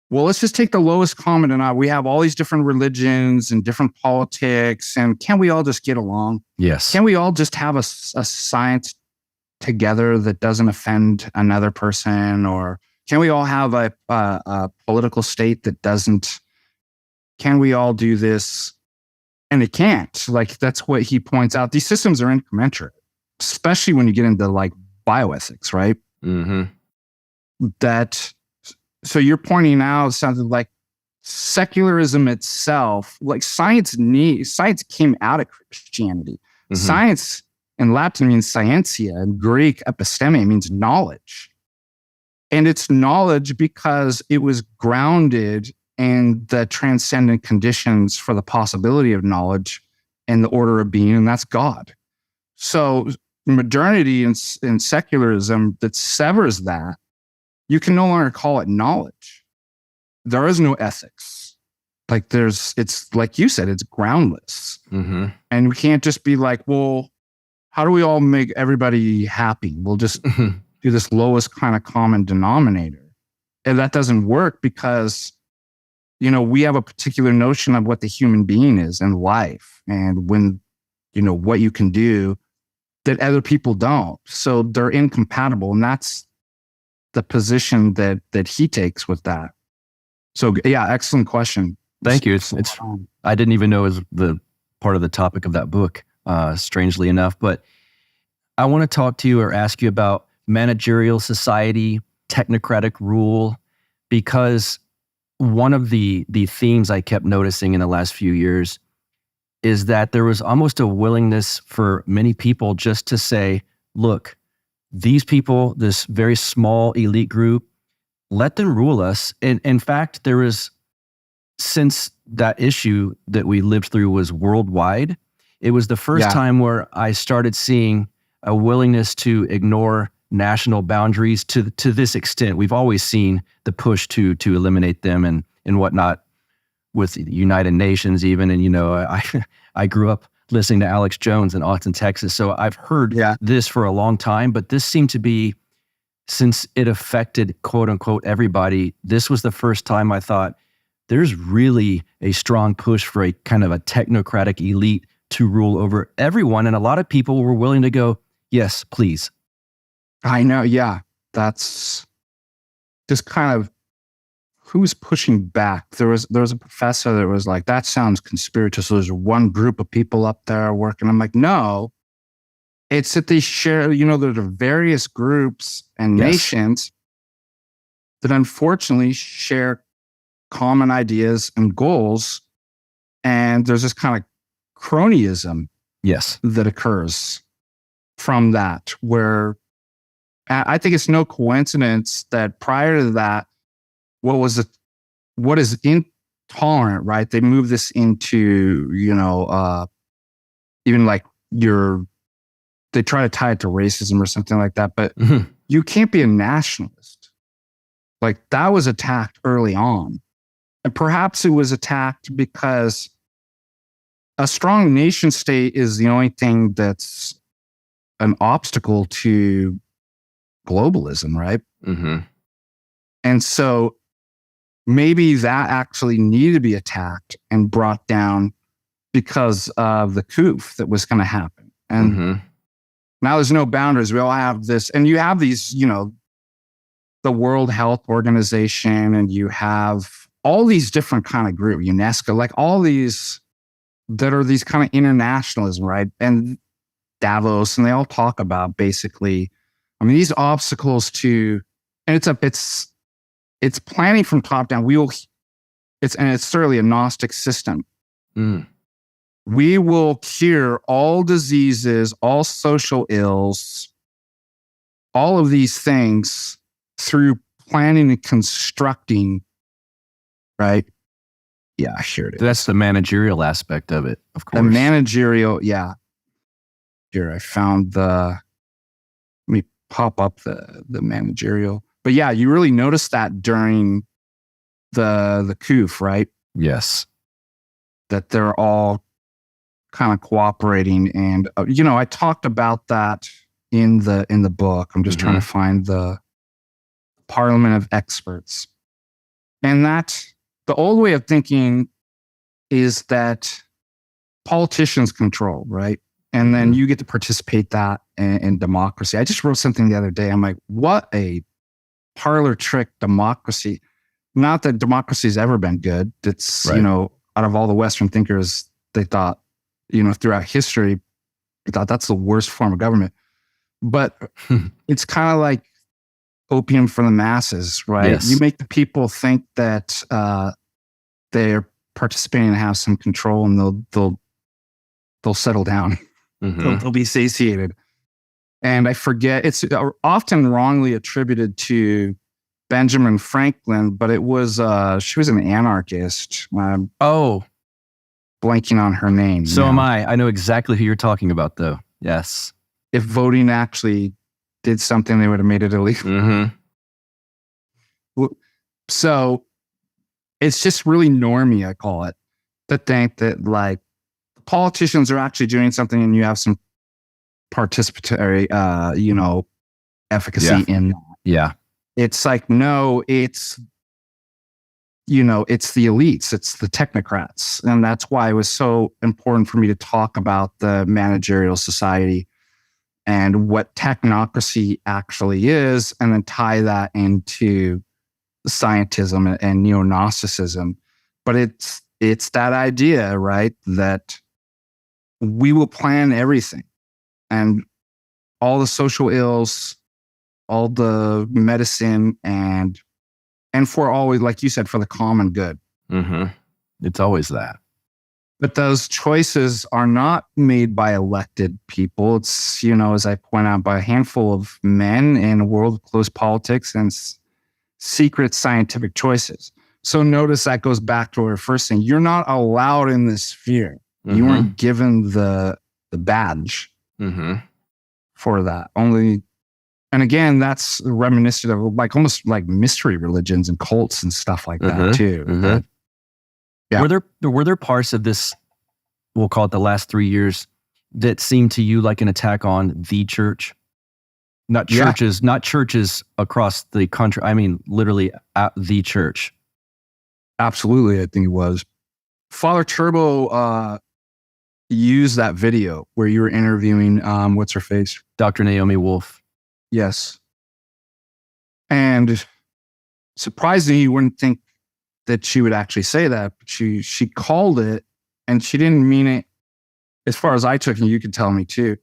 Well, let's just take the lowest common denominator. We have all these different religions and different politics, and can't we all just get along? Yes. Can we all just have a science together that doesn't offend another person? Or can we all have a political state that doesn't can we all do this? And it can't. Like, that's what he points out. These systems are incommensurate, especially when you get into like bioethics, right? Mm-hmm. So you're pointing out something like secularism itself, like science came out of Christianity. Mm-hmm. Science in Latin means scientia, and Greek episteme means knowledge. And it's knowledge because it was grounded in the transcendent conditions for the possibility of knowledge and the order of being, and that's God. So modernity and secularism that severs that, you can no longer call it knowledge. There is no ethics. Like it's like you said, it's groundless. Mm-hmm. And we can't just be like, well, how do we all make everybody happy? We'll just do this lowest kind of common denominator. And that doesn't work because, we have a particular notion of what the human being is and life and when, what you can do that other people don't. So they're incompatible. And that's the position that he takes with that. So yeah, excellent question. Thank you. It's I didn't even know it was the part of the topic of that book, strangely enough. But I want to talk to you or ask you about managerial society, technocratic rule, because one of the themes I kept noticing in the last few years is that there was almost a willingness for many people just to say, look, these people, this very small elite group, let them rule us. And in fact, there is, since that issue that we lived through was worldwide, it was the first time where I started seeing a willingness to ignore national boundaries to this extent. We've always seen the push to eliminate them and whatnot with the United Nations even. And, I grew up listening to Alex Jones in Austin, Texas. So I've heard this for a long time, but this seemed to be, since it affected quote unquote everybody, this was the first time I thought there's really a strong push for a kind of a technocratic elite to rule over everyone. And a lot of people were willing to go, yes, please. I know. Yeah. That's just kind of who's pushing back. There was a professor that was like, that sounds conspiratorial. So there's one group of people up there working. I'm like, no, it's that they share, there are various groups and nations that unfortunately share common ideas and goals. And there's this kind of cronyism that occurs from that, where I think it's no coincidence that prior to that, what is intolerant, right? They move this into, even like they try to tie it to racism or something like that, but you can't be a nationalist. Like, that was attacked early on. And perhaps it was attacked because a strong nation state is the only thing that's an obstacle to globalism, right? Mm-hmm. And so maybe that actually needed to be attacked and brought down because of the coup that was going to happen. And now there's no boundaries. We all have this, and you have these, the World Health Organization, and you have all these different kind of groups, UNESCO, like all these that are these kind of internationalism, right? And Davos, and they all talk about basically, these obstacles to, and it's planning from top down. It's certainly a Gnostic system. We will cure all diseases, all social ills, all of these things through planning and constructing, right? Yeah, here it is. That's the managerial aspect of it, of course. The managerial, yeah. Here, I found let me pop up the managerial. But yeah, you really noticed that during the coup, right? Yes. That they're all kind of cooperating. And, I talked about that in the book. I'm just trying to find the Parliament of Experts. And that the old way of thinking is that politicians control, right? And then you get to participate that in democracy. I just wrote something the other day. I'm like, what a parlor trick democracy. Not that democracy's ever been good. It's, out of all the Western thinkers, they thought, throughout history, they thought that's the worst form of government. But it's kind of like opium for the masses, right? Yes. You make the people think that they're participating and have some control, and they'll settle down. They'll be satiated. And I forget, it's often wrongly attributed to Benjamin Franklin, but it was she was an anarchist. Blanking on her name. So am I. I know exactly who you're talking about, though. Yes. If voting actually did something, they would have made it illegal. So it's just really normie, I call it, to think that like politicians are actually doing something and you have some participatory, efficacy in that. Yeah. It's like, no, it's the elites, it's the technocrats. And that's why it was so important for me to talk about the managerial society and what technocracy actually is, and then tie that into Scientism and Neo-Gnosticism. But it's that idea, right, that we will plan everything, and all the social ills, all the medicine, and for always, like you said, for the common good. It's always that. But those choices are not made by elected people. It's, as I point out, by a handful of men in a world of close politics and secret scientific choices. So notice that goes back to our first thing. You're not allowed in this sphere. You weren't given the badge for that. Only, and again, that's reminiscent of like almost like mystery religions and cults and stuff like that too. Yeah. Were there parts of this, we'll call it the last 3 years, that seemed to you like an attack on the church? Not churches across the country. I mean, literally at the church. Absolutely, I think it was. Father Turbo used that video where you were interviewing, what's her face? Dr. Naomi Wolf. Yes. And surprisingly, you wouldn't think that she would actually say that, but she called it, and she didn't mean it. As far as I took it, you could tell me too.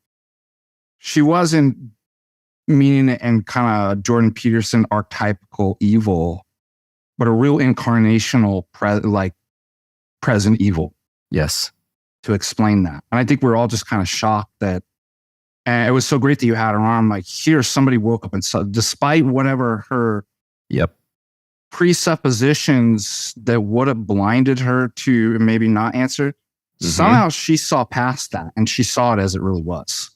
She wasn't meaning it in kind of Jordan Peterson archetypical evil, but a real incarnational present evil. Yes. To explain that. And I think we're all just kind of shocked that, and it was so great that you had her on. Like, here, somebody woke up and saw, despite whatever her presuppositions that would have blinded her to maybe not answer, somehow she saw past that and she saw it as it really was,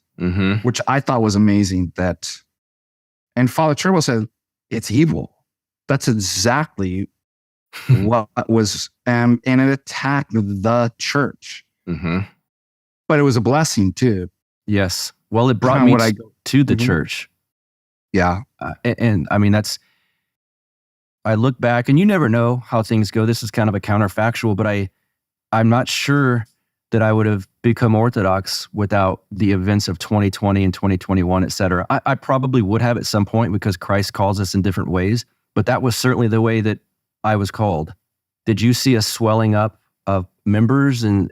which I thought was amazing. And Father Turbo said, it's evil. That's exactly what was, and it attacked the church. But it was a blessing too. Yes. Well, it brought me to the church. Yeah. And I mean, I look back, and you never know how things go. This is kind of a counterfactual, but I'm not sure that I would have become Orthodox without the events of 2020 and 2021, et cetera. I probably would have at some point, because Christ calls us in different ways, but that was certainly the way that I was called. Did you see a swelling up of members and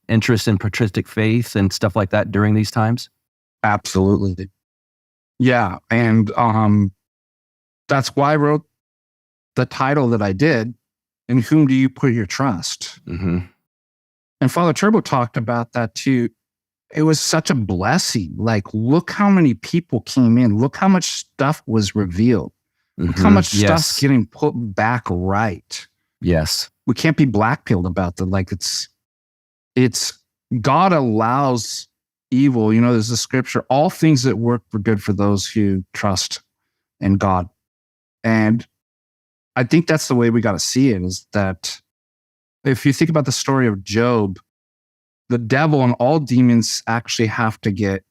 interest in patristic faith and stuff like that during these times? Absolutely. Yeah. And that's why I wrote the title that I did, In Whom Do You Put Your Trust? And Father Turbo talked about that too. It was such a blessing. Like, look how many people came in. Look how much stuff was revealed. Look how much stuff's getting put back right. Yes. We can't be black-pilled about that. Like, it's God allows evil. There's a scripture, all things that work for good for those who trust in God. And I think that's the way we got to see it, is that if you think about the story of Job, the devil and all demons actually have to get,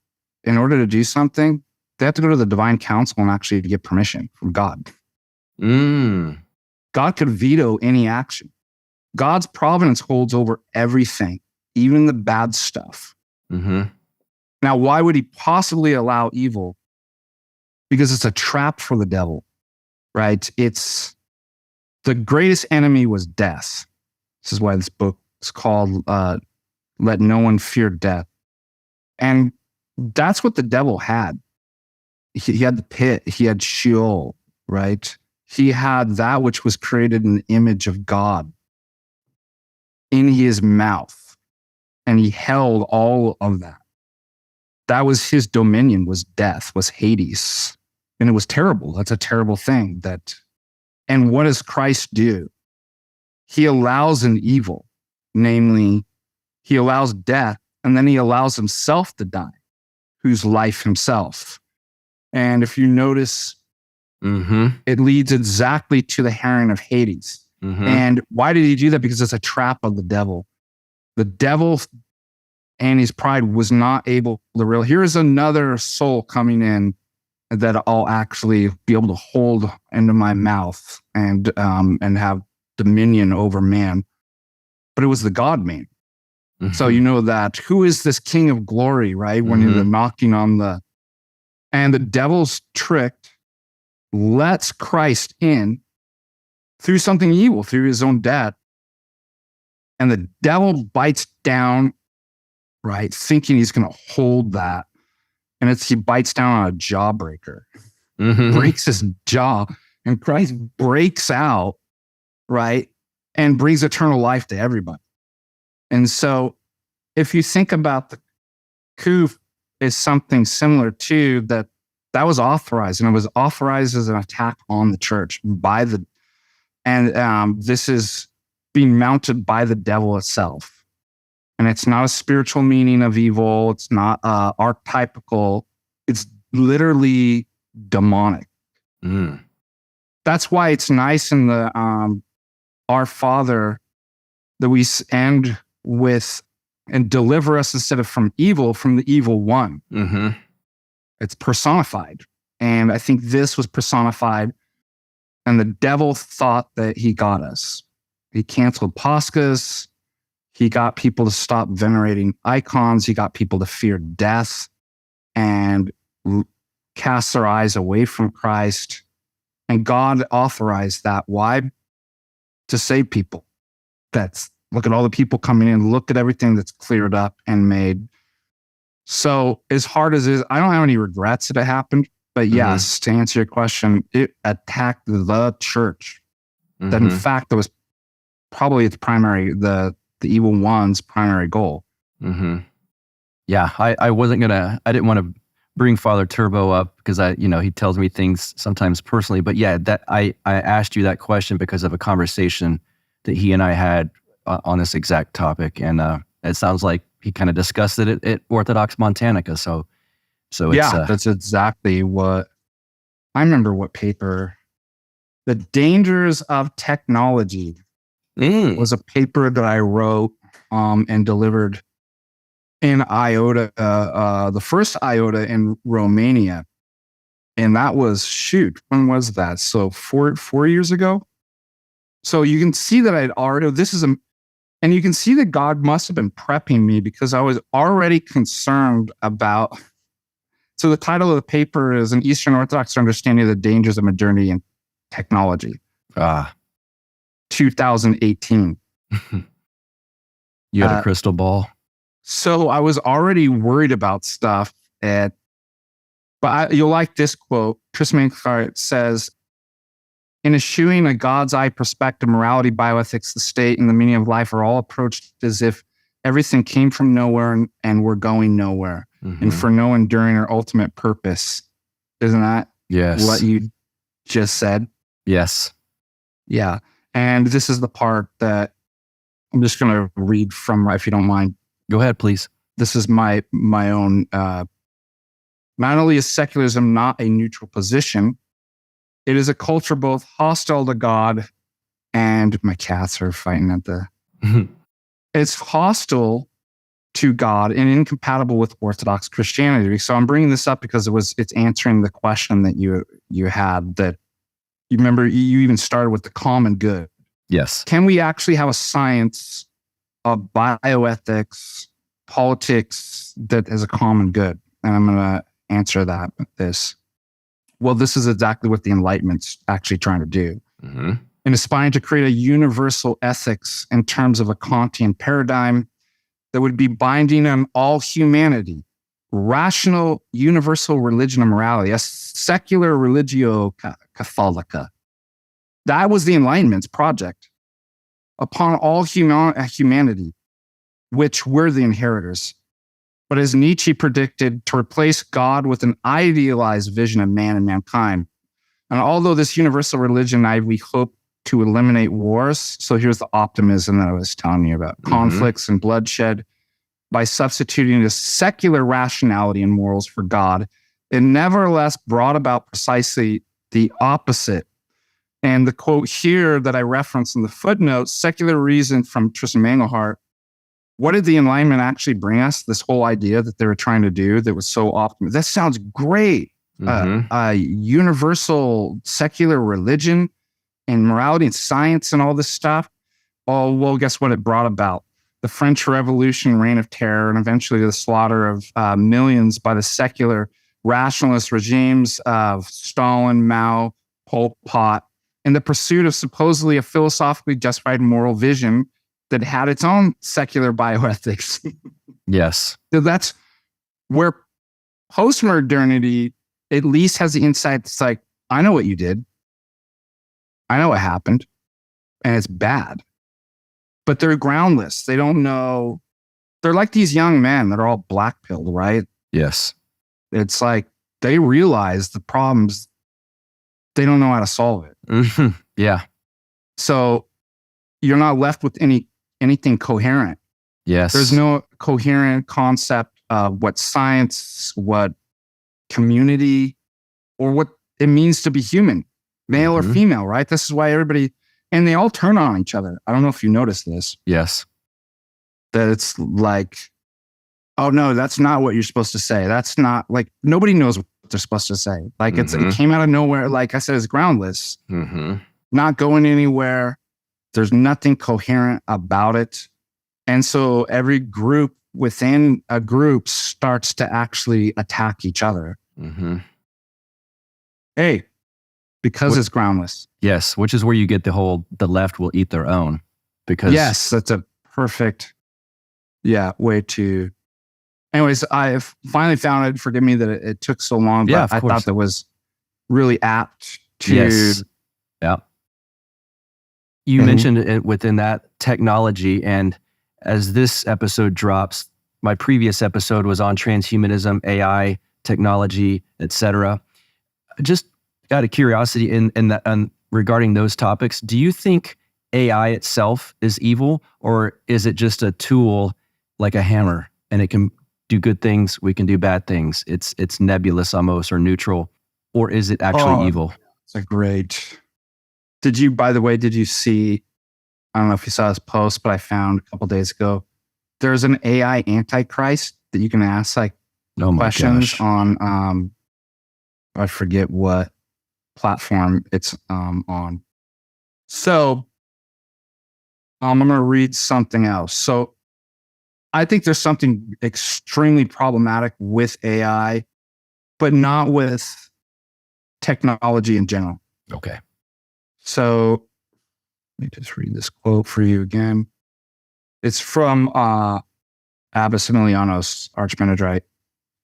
in order to do something, they have to go to the divine council and actually get permission from God. God could veto any action. God's providence holds over everything, even the bad stuff. Now, why would he possibly allow evil? Because it's a trap for the devil, right? It's the greatest enemy was death. This is why this book is called Let No One Fear Death. And that's what the devil had. He had the pit. He had Sheol, right? He had that which was created in the image of God in his mouth. And he held all of that. That was his dominion, was death, was Hades. And it was terrible. That's a terrible thing. And what does Christ do? He allows an evil, namely, he allows death, and then he allows himself to die, who's life himself. And if you notice, it leads exactly to the herring of Hades. And why did he do that? Because it's a trap of the devil. The devil and his pride was not able to realize, here's another soul coming in that I'll actually be able to hold into my mouth and have dominion over man. But it was the God-man. So you know that, who is this King of glory, right? When you're knocking on and the devil's tricked, lets Christ in through something evil, through his own death. And the devil bites down, right? Thinking he's going to hold that. And he bites down on a jawbreaker, breaks his jaw, and Christ breaks out, right? And brings eternal life to everybody. And so if you think about the coup is something similar to that was authorized, and it was authorized as an attack on the church this is being mounted by the devil itself. And it's not a spiritual meaning of evil. It's not archetypical. It's literally demonic. That's why it's nice in the Our Father that we end with, and deliver us instead of from the evil one. It's personified. And I think this was personified, and the devil thought that he got us. He canceled Paschas. He got people to stop venerating icons. He got people to fear death and cast their eyes away from Christ. And God authorized that. Why? To save people. Look at all the people coming in. Look at everything that's cleared up and made. So as hard as it is, I don't have any regrets that it happened. But yes, to answer your question, it attacked the church. That in fact, that was probably the evil one's primary goal. Yeah, I didn't want to bring Father Turbo up because he tells me things sometimes personally. But yeah, that I asked you that question because of a conversation that he and I had on this exact topic, and it sounds like he kind of discussed it at Orthodox Montanica. So it's, that's exactly what I remember. What paper? The Dangers of Technology was a paper that I wrote and delivered in IOTA, the first IOTA in Romania, and that was when was that? So 4 years ago. So you can see that and you can see that God must have been prepping me, because I was already concerned about. So the title of the paper is An Eastern Orthodox Understanding of the Dangers of Modernity and Technology. 2018. You had a crystal ball. So I was already worried about stuff. But you'll like this quote. Chris Mankart says, in eschewing a God's eye perspective, morality, bioethics, the state, and the meaning of life are all approached as if everything came from nowhere and we're going nowhere, and for no enduring or ultimate purpose. Isn't that what you just said? Yes. Yeah. And this is the part that I'm just going to read from, if you don't mind. Go ahead, please. This is my own. Not only is secularism not a neutral position, it is a culture both hostile to God and my cats are fighting at the. It's hostile to God and incompatible with Orthodox Christianity. So I'm bringing this up because it's answering the question that you had, that you remember you even started with the common good. Yes. Can we actually have a science of bioethics, politics that is a common good? And I'm going to answer that with this. Well, this is exactly what the Enlightenment's actually trying to do. and aspiring to create a universal ethics in terms of a Kantian paradigm that would be binding on all humanity, rational universal religion and morality, a secular religio catholica. That was the Enlightenment's project upon all humanity, which were the inheritors. But as Nietzsche predicted, to replace God with an idealized vision of man and mankind. And although this universal religion, we hope to eliminate wars. So here's the optimism that I was telling you about. Conflicts and bloodshed by substituting a secular rationality and morals for God. It nevertheless brought about precisely the opposite. And the quote here that I referenced in the footnote, secular reason from Tristan Mangelhart, what did the Enlightenment actually bring us? This whole idea that they were trying to do that was so optimal. That sounds great. Universal secular religion and morality and science and all this stuff. Oh, well, guess what it brought about? The French Revolution, reign of terror, and eventually the slaughter of millions by the secular rationalist regimes of Stalin, Mao, Pol Pot, in the pursuit of supposedly a philosophically justified moral vision that had its own secular bioethics. Yes. So that's where postmodernity at least has the insight. It's like, I know what you did. I know what happened. And it's bad. But they're groundless. They don't know. They're like these young men that are all black-pilled, right? Yes. It's like they realize the problems. They don't know how to solve it. Yeah. So you're not left with anything coherent. Yes. There's no coherent concept of what science, what community, or what it means to be human, male or female, right? This is why everybody, and they all turn on each other. I don't know if you noticed this. Yes. That it's like, oh no, that's not what you're supposed to say. That's not like, nobody knows what they're supposed to say. Like it came out of nowhere. Like I said, it's groundless, not going anywhere. There's nothing coherent about it. And so every group within a group starts to actually attack each other. Hey, because it's groundless. Yes, which is where you get the left will eat their own. Because yes, that's a perfect, way to. Anyways, I finally found it. Forgive me that it took so long, but I thought that was really apt to. Yes. Yeah. You mentioned it within that technology, and as this episode drops, my previous episode was on transhumanism, AI, technology, etc. Just out of curiosity, regarding those topics, do you think AI itself is evil, or is it just a tool like a hammer, and it can do good things, we can do bad things? It's nebulous almost, or neutral, or is it actually evil? It's a great. Did you see, I don't know if you saw this post, but I found a couple days ago, there's an AI antichrist that you can ask questions on, I forget what platform it's on. So I'm going to read something else. So I think there's something extremely problematic with AI, but not with technology in general. Okay. So let me just read this quote for you again. It's from Abbas Emilianos, Archimandrite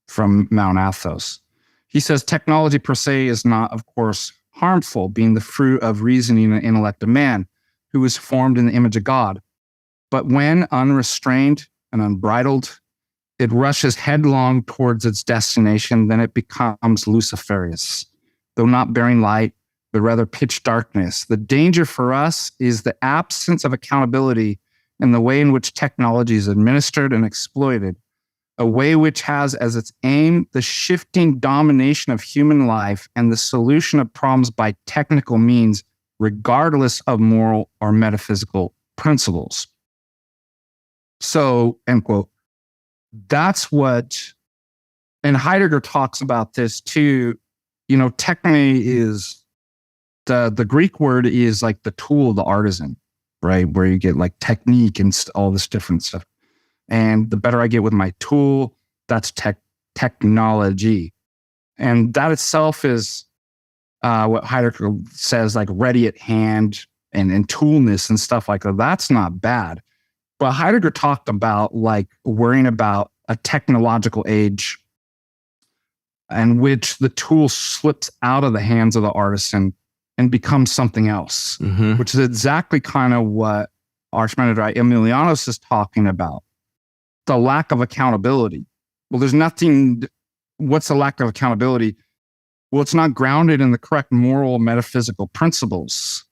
from Mount Athos. He says, technology per se is not, of course, harmful, being the fruit of reasoning and intellect of man, who is formed in the image of God. But when unrestrained and unbridled, it rushes headlong towards its destination, then it becomes Luciferious, though not bearing light, but rather pitch darkness. The danger for us is the absence of accountability in the way in which technology is administered and exploited, a way which has as its aim the shifting domination of human life and the solution of problems by technical means, regardless of moral or metaphysical principles. So, end quote. That's what, and Heidegger talks about this too. Techne is, the Greek word is like the tool of the artisan, right? Where you get like technique and all this different stuff. And the better I get with my tool, that's technology. And that itself is what Heidegger says, like ready at hand. and toolness and stuff like that. That's not bad. But Heidegger talked about like worrying about a technological age in which the tool slips out of the hands of the artisan and becomes something else, which is exactly kind of what Archimandrite Emilianos is talking about. The lack of accountability. Well, there's nothing. What's the lack of accountability? Well, it's not grounded in the correct moral metaphysical principles.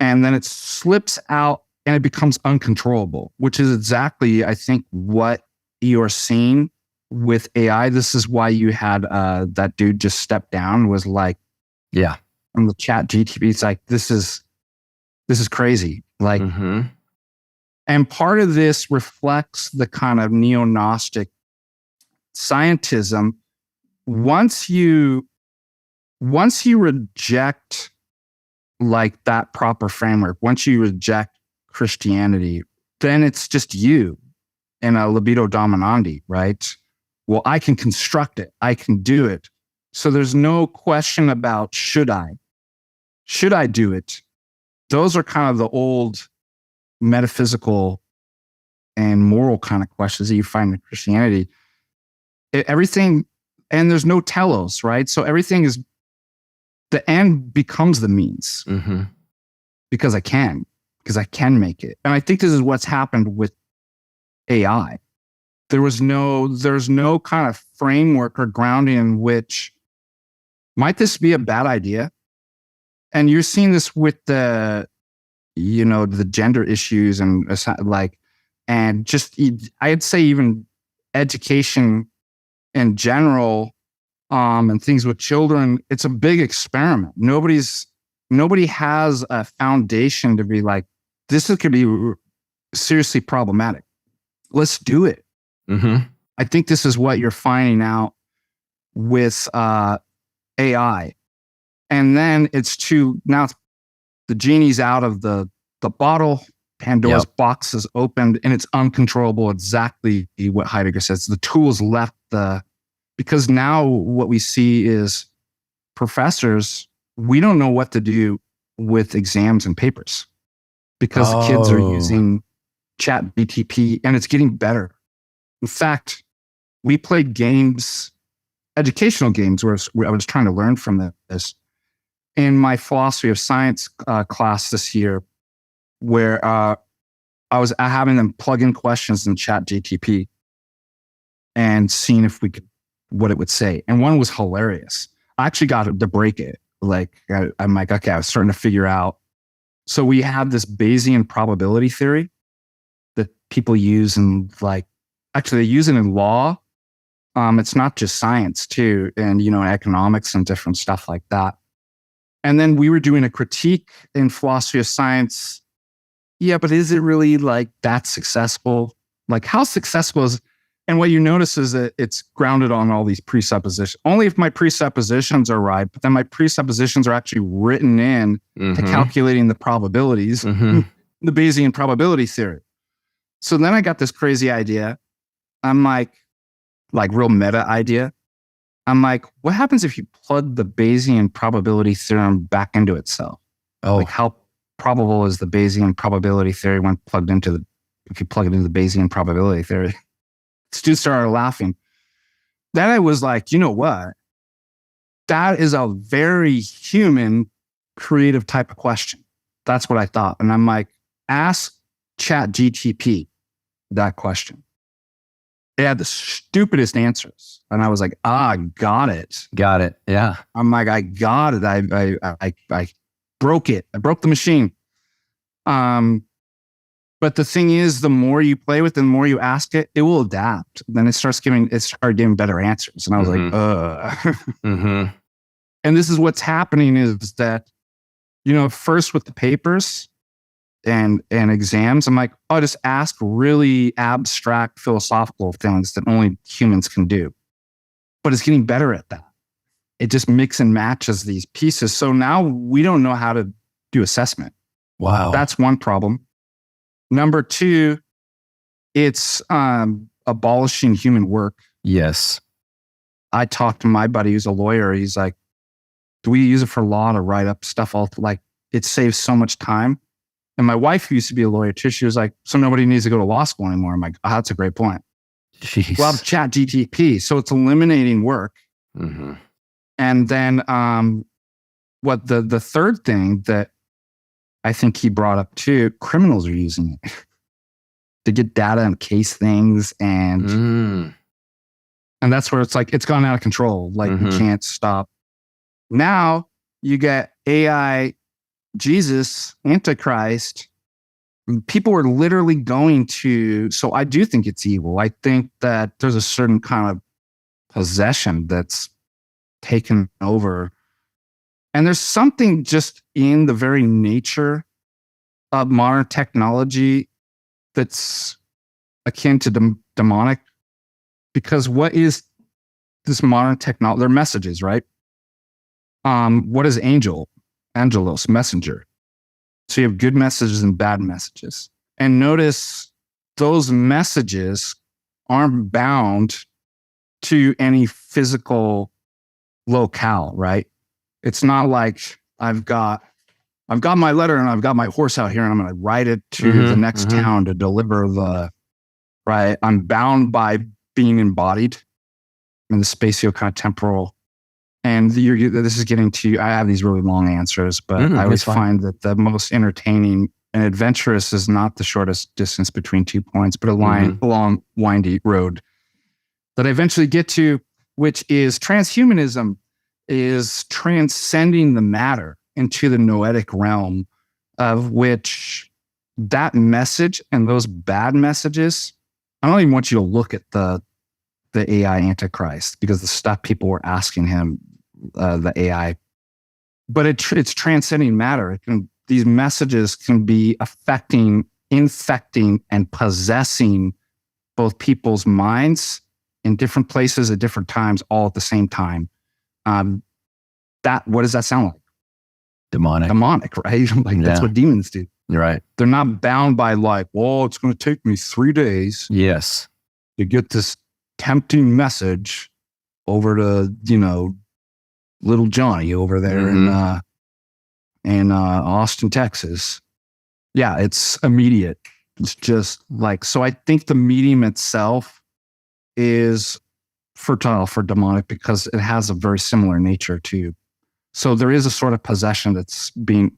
And then it slips out and it becomes uncontrollable, which is exactly, I think, what you're seeing with AI. This is why you had that dude just step down, was like, yeah, on the chat GTP, it's like, this is crazy. Like, and part of this reflects the kind of neo-Gnostic scientism. Once you reject like that proper framework, once you reject Christianity, then it's just you and a libido dominandi, right? Well, I can construct it. I can do it. So there's no question about should I do it? Those are kind of the old metaphysical and moral kind of questions that you find in Christianity. Everything, and there's no telos, right? So everything is, the end becomes the means because I can make it. And I think this is what's happened with AI. There's no kind of framework or grounding in which, might this be a bad idea? And you're seeing this with the gender issues and like, and just, I'd say even education in general, and things with children. It's a big experiment. Nobody has a foundation to be like, this could be seriously problematic. Let's do it. I think this is what you're finding out with AI. And then now the genie's out of the bottle, Pandora's box is opened, and it's uncontrollable. Exactly what Heidegger says. The tools left because now what we see is professors, we don't know what to do with exams and papers because kids are using chat BTP, and it's getting better. In fact, we played games, educational games, where I was trying to learn from this. In my philosophy of science class this year, where I was having them plug in questions in chat GTP and seeing what it would say. And one was hilarious. I actually got to break it. Like, I'm like, okay, I was starting to figure out. So we have this Bayesian probability theory that people use in actually they use it in law. It's not just science too, and economics and different stuff like that. And then we were doing a critique in philosophy of science. Yeah, but is it really like that successful? Like, how successful is? And what you notice is that it's grounded on all these presuppositions. Only if my presuppositions are right, but then my presuppositions are actually written in to calculating the probabilities, the Bayesian probability theory. So then I got this crazy idea. I'm like real meta idea. I'm like, what happens if you plug the Bayesian probability theorem back into itself? Like, how probable is the Bayesian probability theory when if you plug it into the Bayesian probability theory? Students started laughing. Then I was like, you know what? That is a very human, creative type of question. That's what I thought. And I'm like, ask chat GTP that question. It had the stupidest answers. And I was like, got it. Got it. Yeah. I'm like, I got it. I broke it. I broke the machine. But the thing is, the more you play with it, the more you ask it, it will adapt. Then it started giving better answers. And I was like, And this is what's happening is that, first with the papers and exams, I'm like, just ask really abstract philosophical things that only humans can do. But it's getting better at that. It just mix and matches these pieces. So now we don't know how to do assessment. Wow. That's one problem. Number two, it's abolishing human work. Yes. I talked to my buddy who's a lawyer. He's like, do we use it for law to write up stuff? it saves so much time. And my wife, who used to be a lawyer too, she was like, so nobody needs to go to law school anymore. I'm like, oh, that's a great point. Jeez. Well, chat GTP. So it's eliminating work. Mm-hmm. And then what the third thing that I think he brought up too, criminals are using it to get data and case things. And that's where it's like, it's gone out of control. Like you can't stop. Now you get AI, Jesus, Antichrist. People are literally going to, so I do think it's evil. I think that there's a certain kind of possession that's taken over. And there's something just in the very nature of modern technology that's akin to demonic. Because what is this modern technology? They're messages, right? What is angelos, messenger? So you have good messages and bad messages. And notice those messages aren't bound to any physical locale, right? It's not like I've got my letter and I've got my horse out here and I'm going to ride it to the next town to deliver right? I'm bound by being embodied in the spatio kind of temporal. And this is getting to, I have these really long answers, but I always find that the most entertaining and adventurous is not the shortest distance between 2 points, but a long, windy road that I eventually get to, which is transhumanism is transcending the matter into the noetic realm, of which that message and those bad messages, I don't even want you to look at the AI Antichrist, because the stuff people were asking him, the AI, but it's transcending matter. These messages can be affecting, infecting, and possessing both people's minds in different places at different times, all at the same time. What does that sound like? Demonic, right? That's what demons do. You're right. They're not bound by like, well, it's going to take me 3 days. Yes. To get this tempting message over to, little Johnny over there in Austin, Texas. Yeah, it's immediate. It's just like, so I think the medium itself is fertile for demonic because it has a very similar nature too. So there is a sort of possession the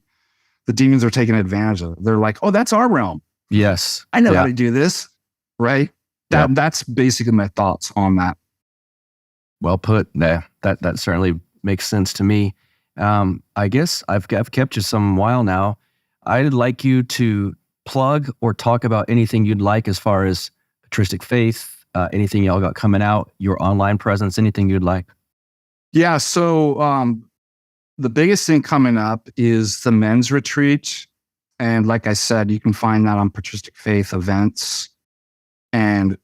demons are taking advantage of. They're like, oh, that's our realm. Yes. I know how to do this, right? That's basically my thoughts on that. Well put. Yeah, that certainly makes sense to me. I guess I've kept you some while now. I'd like you to plug or talk about anything you'd like as far as patristic faith, anything y'all got coming out, your online presence, anything you'd like. Yeah, so the biggest thing coming up is the men's retreat. And like I said, you can find that on Patristic Faith events. And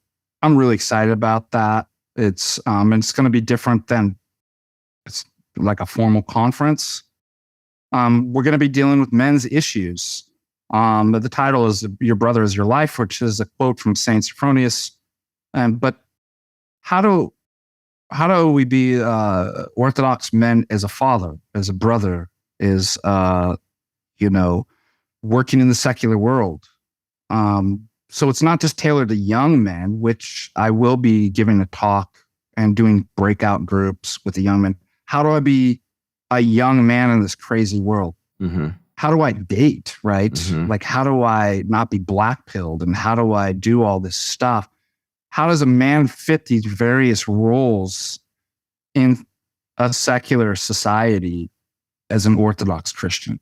I'm really excited about that. It's going to be different than it's like a formal conference. We're going to be dealing with men's issues. The title is "Your Brother is Your Life," which is a quote from Saint Sophronius. But how do we be Orthodox men as a father, as a brother, is working in the secular world? So it's not just tailored to young men, which I will be giving a talk and doing breakout groups with the young men. How do I be a young man in this crazy world? Mm-hmm. How do I date, right? Mm-hmm. Like, how do I not be black-pilled? And how do I do all this stuff? How does a man fit these various roles in a secular society as an Orthodox Christian?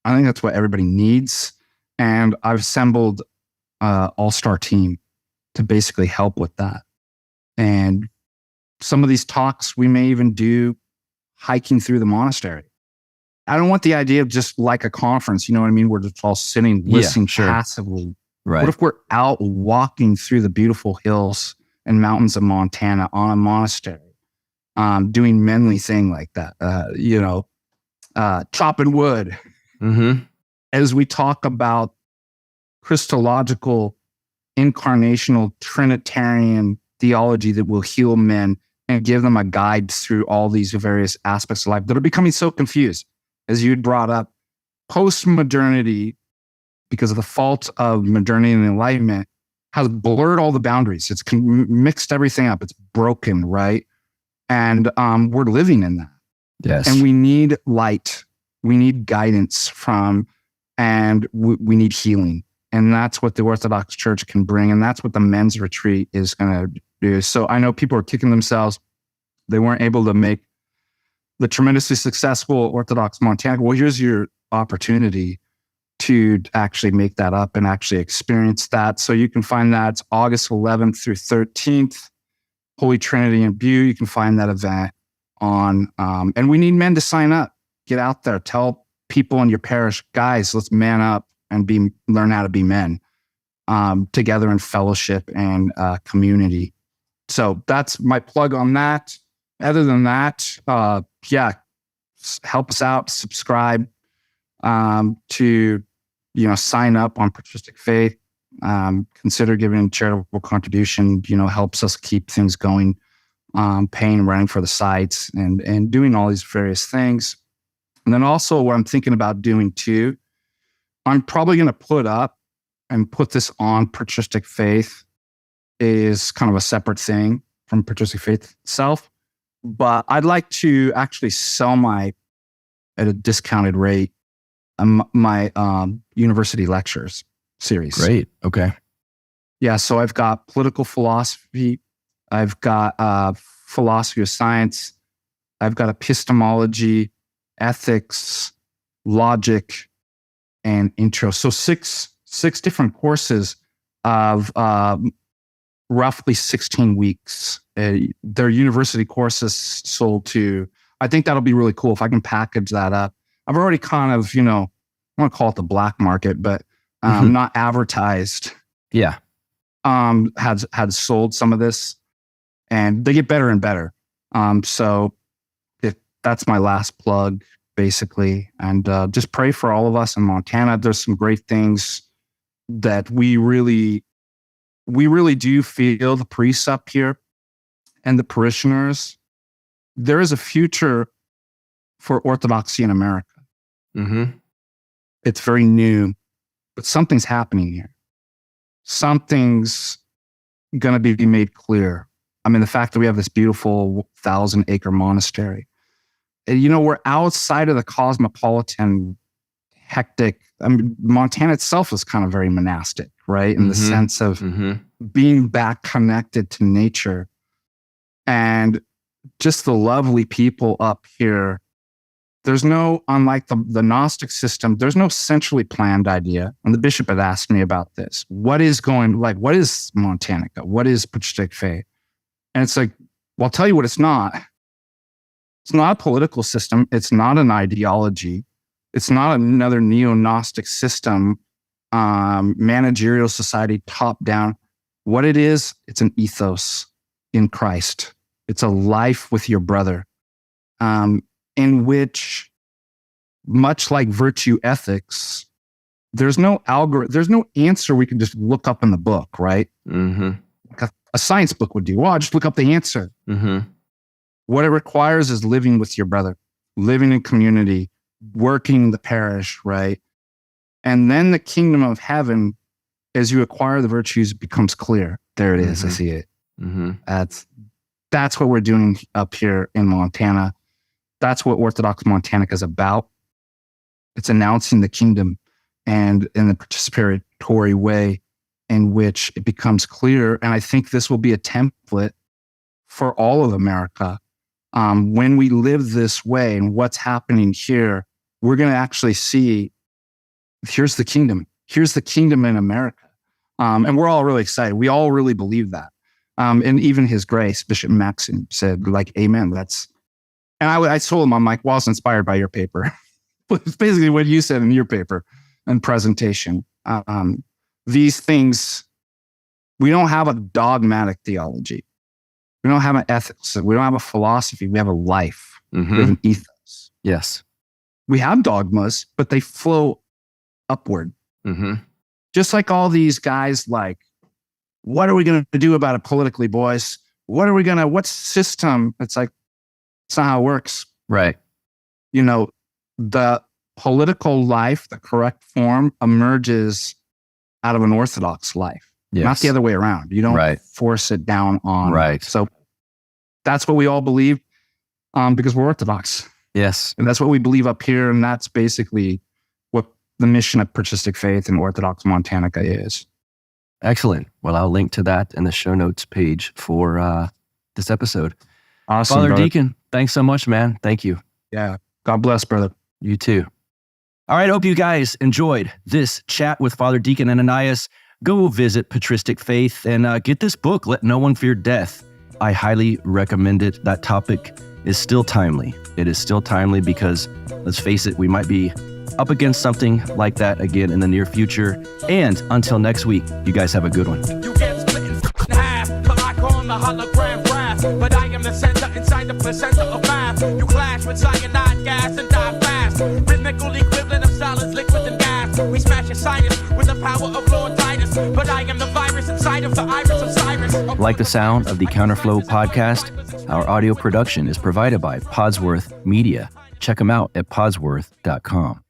I think that's what everybody needs. And I've assembled an all-star team to basically help with that. And some of these talks we may even do hiking through the monastery. I don't want the idea of just like a conference, you know what I mean? We're just all sitting, listening passively. Right. What if we're out walking through the beautiful hills and mountains of Montana on a monastery, doing manly thing like that, chopping wood. Mm-hmm. As we talk about Christological, incarnational, Trinitarian theology that will heal men and give them a guide through all these various aspects of life that are becoming so confused. As you'd brought up, Post-modernity, because of the fault of modernity and enlightenment, has blurred all the boundaries. It's mixed everything up. It's broken, right? And we're living in that. Yes. And we need light. We need guidance and we need healing. And that's what the Orthodox Church can bring. And that's what the men's retreat is going to do. So I know people are kicking themselves. They weren't able to make the tremendously successful Orthodox Montana. Well, here's your opportunity to actually make that up and actually experience that. So you can find that. It's August 11th through 13th, Holy Trinity in Butte. You can find that event on, and we need men to sign up. Get out there. Tell people in your parish, guys, let's man up and learn how to be men together in fellowship and community. So that's my plug on that. Other than that, help us out, subscribe to, sign up on Patristic Faith. Consider giving charitable contribution, helps us keep things going, paying, running for the sites and doing all these various things. And then also what I'm thinking about doing too, I'm probably going to put this on Patristic Faith, is kind of a separate thing from Patristic Faith itself. But I'd like to actually sell at a discounted rate, my university lectures series. Great. Okay. Yeah. So I've got political philosophy. I've got philosophy of science. I've got epistemology, ethics, logic, and intro. So six different courses of roughly 16 weeks. They're university courses sold to, I think that'll be really cool if I can package that up. I've already kind of, I want to call it the black market, but not advertised. Yeah. Had sold some of this, and they get better and better. So that's my last plug, basically. And just pray for all of us in Montana. There's some great things that we really do feel, the priests up here and the parishioners. There is a future for Orthodoxy in America. Mm-hmm. It's very new, but something's happening here. Something's going to be made clear. I mean, the fact that we have this beautiful 1,000-acre monastery. And, we're outside of the cosmopolitan, hectic. I mean, Montana itself is kind of very monastic, right? In the sense of being back connected to nature. And just the lovely people up here. There's no, unlike the Gnostic system, there's no centrally planned idea. And the bishop had asked me about this. What is Montanica? What is Patristic Faith? And it's like, well, I'll tell you what it's not. It's not a political system. It's not an ideology. It's not another neo-Gnostic system, managerial society, top down. What it is, it's an ethos in Christ. It's a life with your brother, in which, much like virtue ethics, there's no algorithm, there's no answer we can just look up in the book, right? Mm-hmm. Like a science book would do. Well, I'll just look up the answer. Mm-hmm. What it requires is living with your brother, living in community, working in the parish, right? And then the kingdom of heaven, as you acquire the virtues, becomes clear. There it is. I see it. Mm-hmm. That's what we're doing up here in Montana. That's what Orthodox Montanic is about. It's announcing the kingdom, and in the participatory way in which it becomes clear. And I think this will be a template for all of America. When we live this way and what's happening here, we're going to actually see, here's the kingdom. Here's the kingdom in America. And we're all really excited. We all really believe that. And even His Grace, Bishop Maxim, said, amen. And I told him, I'm like, well, I was inspired by your paper. It's basically what you said in your paper and presentation. These things, we don't have a dogmatic theology. We don't have an ethics. We don't have a philosophy. We have a life. Mm-hmm. We have an ethos. Yes. We have dogmas, but they flow upward. Mm-hmm. Just like all these guys, what are we going to do about it politically, boys? What system? It's like, it's not how it works. Right. The political life, the correct form, emerges out of an orthodox life, not the other way around. You don't force it down on. Right. So that's what we all believe because we're Orthodox. Yes. And that's what we believe up here. And that's basically what the mission of Patristic Faith in Orthodox Montanica is. Excellent. Well, I'll link to that in the show notes page for this episode. Awesome, Father brother. Deacon, thanks so much, man. Thank you. Yeah. God bless, brother. You too. All right. Hope you guys enjoyed this chat with Father Deacon Ananias. Go visit Patristic Faith and get this book, Let No One Fear Death. I highly recommend it. That topic is still timely. It is still timely because, let's face it, we might be up against something like that again in the near future. And until next week, you guys have a good one. You get split in half, but I call him the hologram brass. But I am the center inside the placenta of math. You clash with cyanide gas and die fast. Rhythmical equivalent of solids, liquid, and gas. We smash your sinus with the power of Lord Titus. But I am the virus inside of the iris of Cyrus. Like the sound of the Counterflow podcast? Our audio production is provided by Podsworth Media. Check them out at podsworth.com.